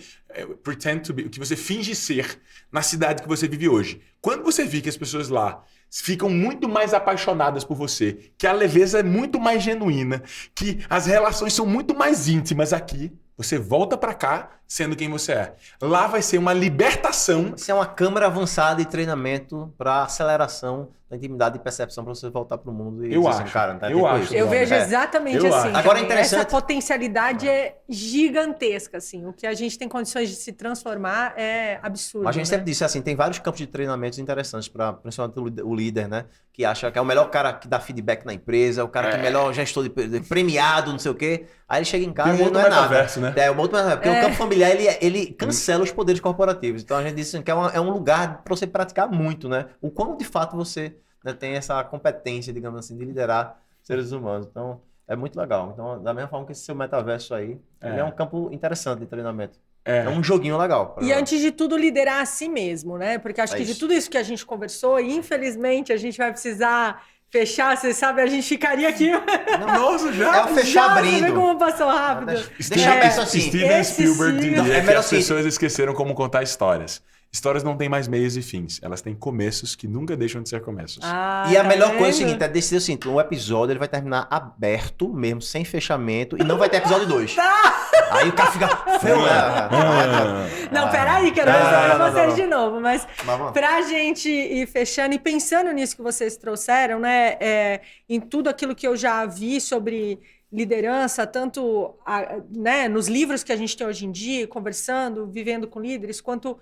to be, o que você finge ser na cidade que você vive hoje. Quando você vê que as pessoas lá ficam muito mais apaixonadas por você, que a leveza é muito mais genuína, que as relações são muito mais íntimas aqui, você volta pra cá sendo quem você é. Lá vai ser uma libertação. Isso é uma câmara avançada de treinamento para aceleração da intimidade e percepção para você voltar pro mundo. E eu dizer acho. Assim, cara, tá eu acho. Eu vejo exatamente assim. Agora é interessante. Essa potencialidade é gigantesca, assim. O que a gente tem condições de se transformar é absurdo. A gente sempre disse assim, tem vários campos de treinamentos interessantes para principalmente o líder, né? Que acha que é o melhor cara que dá feedback na empresa, o cara que é melhor gestor de premiado, não sei o quê. Aí ele chega em casa e não é nada. Né? É uma outra metaverso, porque o campo familiar ele cancela os poderes corporativos. Então a gente disse que é um lugar para você praticar muito, né? O quão de fato você tem essa competência, digamos assim, de liderar seres humanos. Então é muito legal. Então da mesma forma que esse seu metaverso aí, ele é um campo interessante de treinamento. É um joguinho legal. E antes de tudo, liderar a si mesmo, né? Porque acho que de tudo isso que a gente conversou, e infelizmente a gente vai precisar fechar, você sabe, a gente ficaria aqui. Nossa, já? É o fechar abrindo. Você vê como passou rápido. Deixa aberto assim. Steven Spielberg diria que as pessoas esqueceram como contar histórias. Histórias não têm mais meios e fins. Elas têm começos que nunca deixam de ser começos. E a melhor coisa é o seguinte, é decidir assim, o episódio ele vai terminar aberto mesmo, sem fechamento, e não vai ter episódio 2. Aí o cara fica feio. Não, peraí, quero responder vocês de novo. Mas pra gente ir fechando e pensando nisso que vocês trouxeram, né? Em tudo aquilo que eu já vi sobre liderança, tanto né, nos livros que a gente tem hoje em dia, conversando, vivendo com líderes, quanto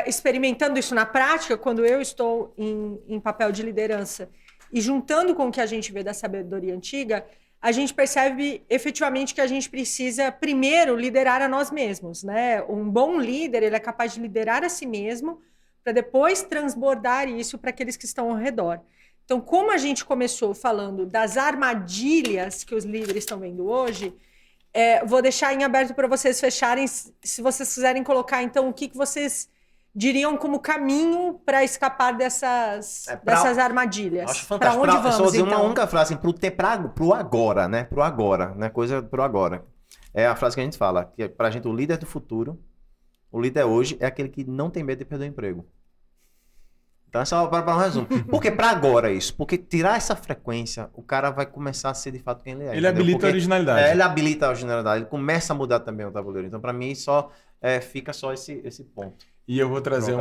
experimentando isso na prática, quando eu estou em papel de liderança. E juntando com o que a gente vê da sabedoria antiga, a gente percebe efetivamente que a gente precisa, primeiro, liderar a nós mesmos, né? Um bom líder, ele é capaz de liderar a si mesmo para depois transbordar isso para aqueles que estão ao redor. Então, como a gente começou falando das armadilhas que os líderes estão vendo hoje, vou deixar em aberto para vocês fecharem, se vocês quiserem colocar, então, o que vocês diriam como caminho para escapar dessas armadilhas. Acho fantástico. Para onde vamos, só dizer então? uma única frase, pro agora, né? Pro agora, né? Coisa pro agora. É a frase que a gente fala, que pra gente o líder do futuro, o líder hoje é aquele que não tem medo de perder o emprego. Então é só para um resumo. Por que pra agora isso? Porque tirar essa frequência, o cara vai começar a ser de fato quem ele é. Ele habilita a originalidade. Ele habilita a originalidade, ele começa a mudar também o tabuleiro. Então, para mim, fica só esse ponto. E eu vou trazer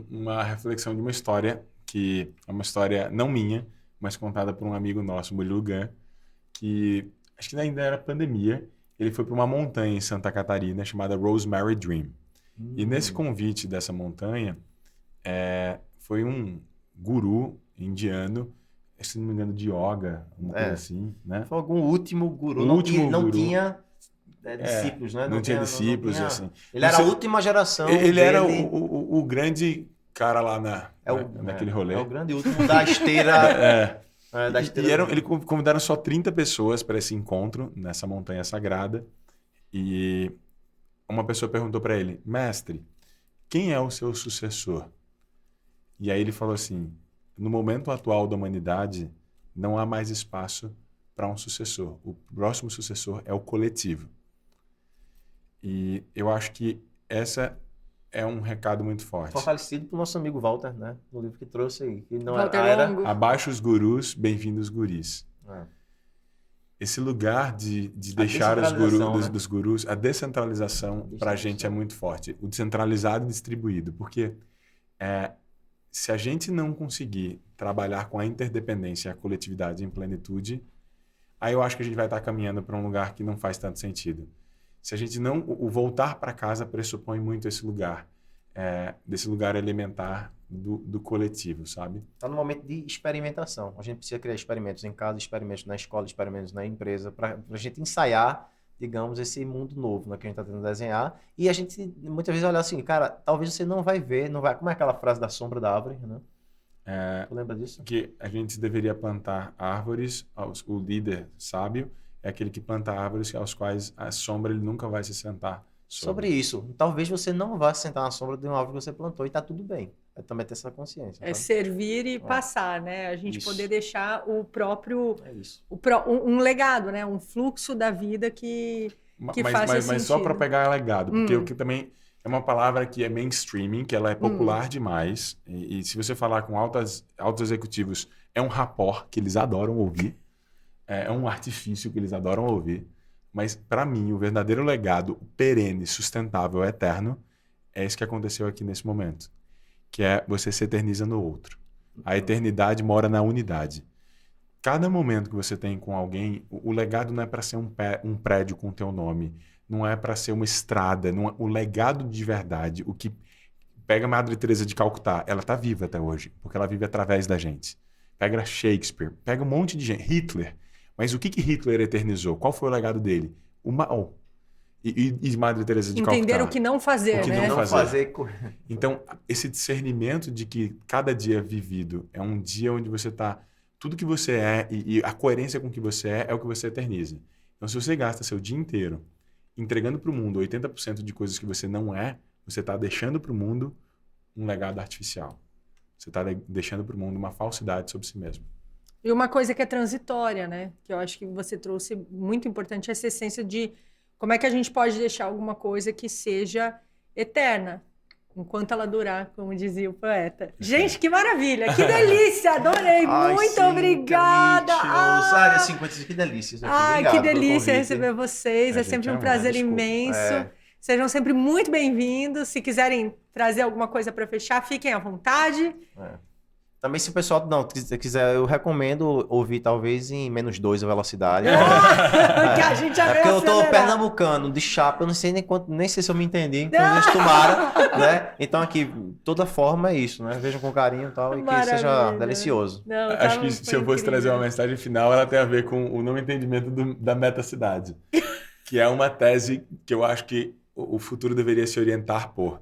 uma reflexão de uma história, que é uma história não minha, mas contada por um amigo nosso, Murilo Gun, que acho que ainda era pandemia. Ele foi para uma montanha em Santa Catarina chamada Rosemary Dream. E nesse convite dessa montanha, foi um guru indiano, se não me engano, de yoga, uma coisa assim, né? Foi algum último guru. Não tinha discípulos, né? Não tinha discípulos, assim. Ele era a última geração. Ele era o grande cara lá naquele rolê. É o grande último da esteira. Eles convidaram só 30 pessoas para esse encontro nessa montanha sagrada. E uma pessoa perguntou para ele: mestre, quem é o seu sucessor? E aí ele falou assim: no momento atual da humanidade, não há mais espaço para um sucessor. O próximo sucessor é o coletivo. E eu acho que essa é um recado muito forte. Fortalecido pelo nosso amigo Walter, né? No livro que trouxe aí. Que não era Abaixo os gurus, bem-vindos guris. Esse lugar de deixar os gurus, dos gurus, a descentralização para a gente é muito forte. O descentralizado e distribuído. Porque se a gente não conseguir trabalhar com a interdependência e a coletividade em plenitude, aí eu acho que a gente vai estar caminhando para um lugar que não faz tanto sentido. Se a gente não... O voltar para casa pressupõe muito esse lugar, desse lugar elementar do coletivo, sabe? Está no momento de experimentação. A gente precisa criar experimentos em casa, experimentos na escola, experimentos na empresa, para a gente ensaiar, digamos, esse mundo novo, né, que a gente está tentando desenhar. E a gente muitas vezes olha assim, cara, talvez você não vai ver, não vai... Como é aquela frase da sombra da árvore, né? Tu lembra disso? Que a gente deveria plantar árvores, o líder sábio é aquele que planta árvores aos quais a sombra ele nunca vai se sentar sobre isso. Talvez você não vá se sentar na sombra de uma árvore que você plantou e está tudo bem. É também ter essa consciência. É servir e passar, né? A gente poder deixar o próprio... um legado, né? Um fluxo da vida que faz sentido. Mas só para pegar legado, porque o que também é uma palavra que é mainstreaming, que ela é popular demais. E se você falar com altos executivos, é um rapport que eles adoram ouvir. É um artifício que eles adoram ouvir. Mas, para mim, o verdadeiro legado perene, sustentável, eterno, é isso que aconteceu aqui nesse momento. Que é você se eterniza no outro. A eternidade mora na unidade. Cada momento que você tem com alguém, o legado não é para ser um prédio com o teu nome. Não é para ser uma estrada. O legado de verdade, o que pega a Madre Teresa de Calcutá, ela está viva até hoje, porque ela vive através da gente. Pega Shakespeare, pega um monte de gente. Hitler. Mas o que Hitler eternizou? Qual foi o legado dele? O mal. E Madre Teresa de Calcutá. Entender o que não fazer, né? Não fazer. Então, esse discernimento de que cada dia vivido é um dia onde você está... Tudo que você é e a coerência com o que você é o que você eterniza. Então, se você gasta seu dia inteiro entregando para o mundo 80% de coisas que você não é, você está deixando para o mundo um legado artificial. Você está deixando para o mundo uma falsidade sobre si mesmo. E uma coisa que é transitória, né? Que eu acho que você trouxe muito importante, essa essência de como é que a gente pode deixar alguma coisa que seja eterna. Enquanto ela durar, como dizia o poeta. Gente, que maravilha! Que delícia! Adorei! Muito obrigada! Área 50, que delícia. Que delícia receber vocês. É sempre um prazer imenso. Sejam sempre muito bem-vindos. Se quiserem trazer alguma coisa para fechar, fiquem à vontade. Também, se o pessoal quiser, eu recomendo ouvir talvez em -2 a velocidade. Que a gente já porque eu tô pernambucano, de chapa, eu não sei nem sei se eu me entendi, então tomara, né? Então aqui, toda forma é isso, né? Vejam com carinho e tal, e que seja delicioso. Não, acho que se eu fosse trazer uma mensagem final, ela tem a ver com o não entendimento da metacidade, que é uma tese que eu acho que o futuro deveria se orientar por.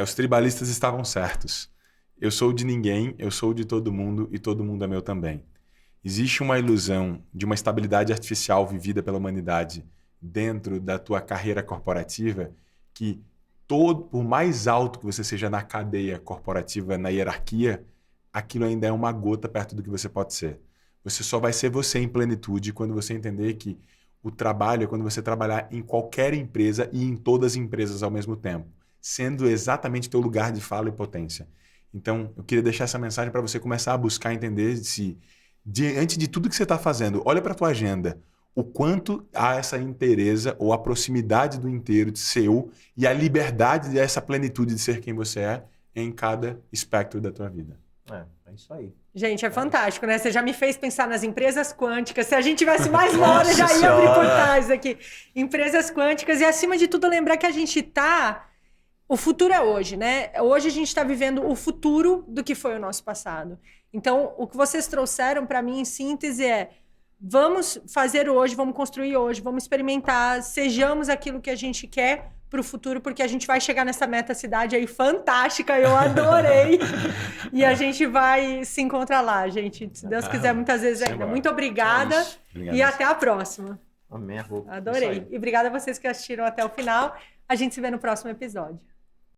Os tribalistas estavam certos. Eu sou de ninguém, eu sou de todo mundo e todo mundo é meu também. Existe uma ilusão de uma estabilidade artificial vivida pela humanidade dentro da tua carreira corporativa que por mais alto que você seja na cadeia corporativa, na hierarquia, aquilo ainda é uma gota perto do que você pode ser. Você só vai ser você em plenitude quando você entender que o trabalho é quando você trabalhar em qualquer empresa e em todas as empresas ao mesmo tempo, sendo exatamente teu lugar de fala e potência. Então, eu queria deixar essa mensagem para você começar a buscar entender se, diante de tudo que você está fazendo, olha para a tua agenda, o quanto há essa inteireza ou a proximidade do inteiro de seu e a liberdade dessa plenitude de ser quem você é em cada espectro da tua vida. É isso aí. Gente, é fantástico, né? Você já me fez pensar nas empresas quânticas. Se a gente tivesse mais hora, já ia abrir portais aqui. Empresas quânticas e, acima de tudo, lembrar que a gente está... O futuro é hoje, né? Hoje a gente está vivendo o futuro do que foi o nosso passado. Então, o que vocês trouxeram para mim, em síntese, é vamos fazer hoje, vamos construir hoje, vamos experimentar, sejamos aquilo que a gente quer para o futuro, porque a gente vai chegar nessa meta-cidade aí fantástica, eu adorei. E a gente vai se encontrar lá, gente. Se Deus quiser, muitas vezes ainda. Muito obrigada e até a próxima. Amém. Adorei. E obrigada a vocês que assistiram até o final. A gente se vê no próximo episódio.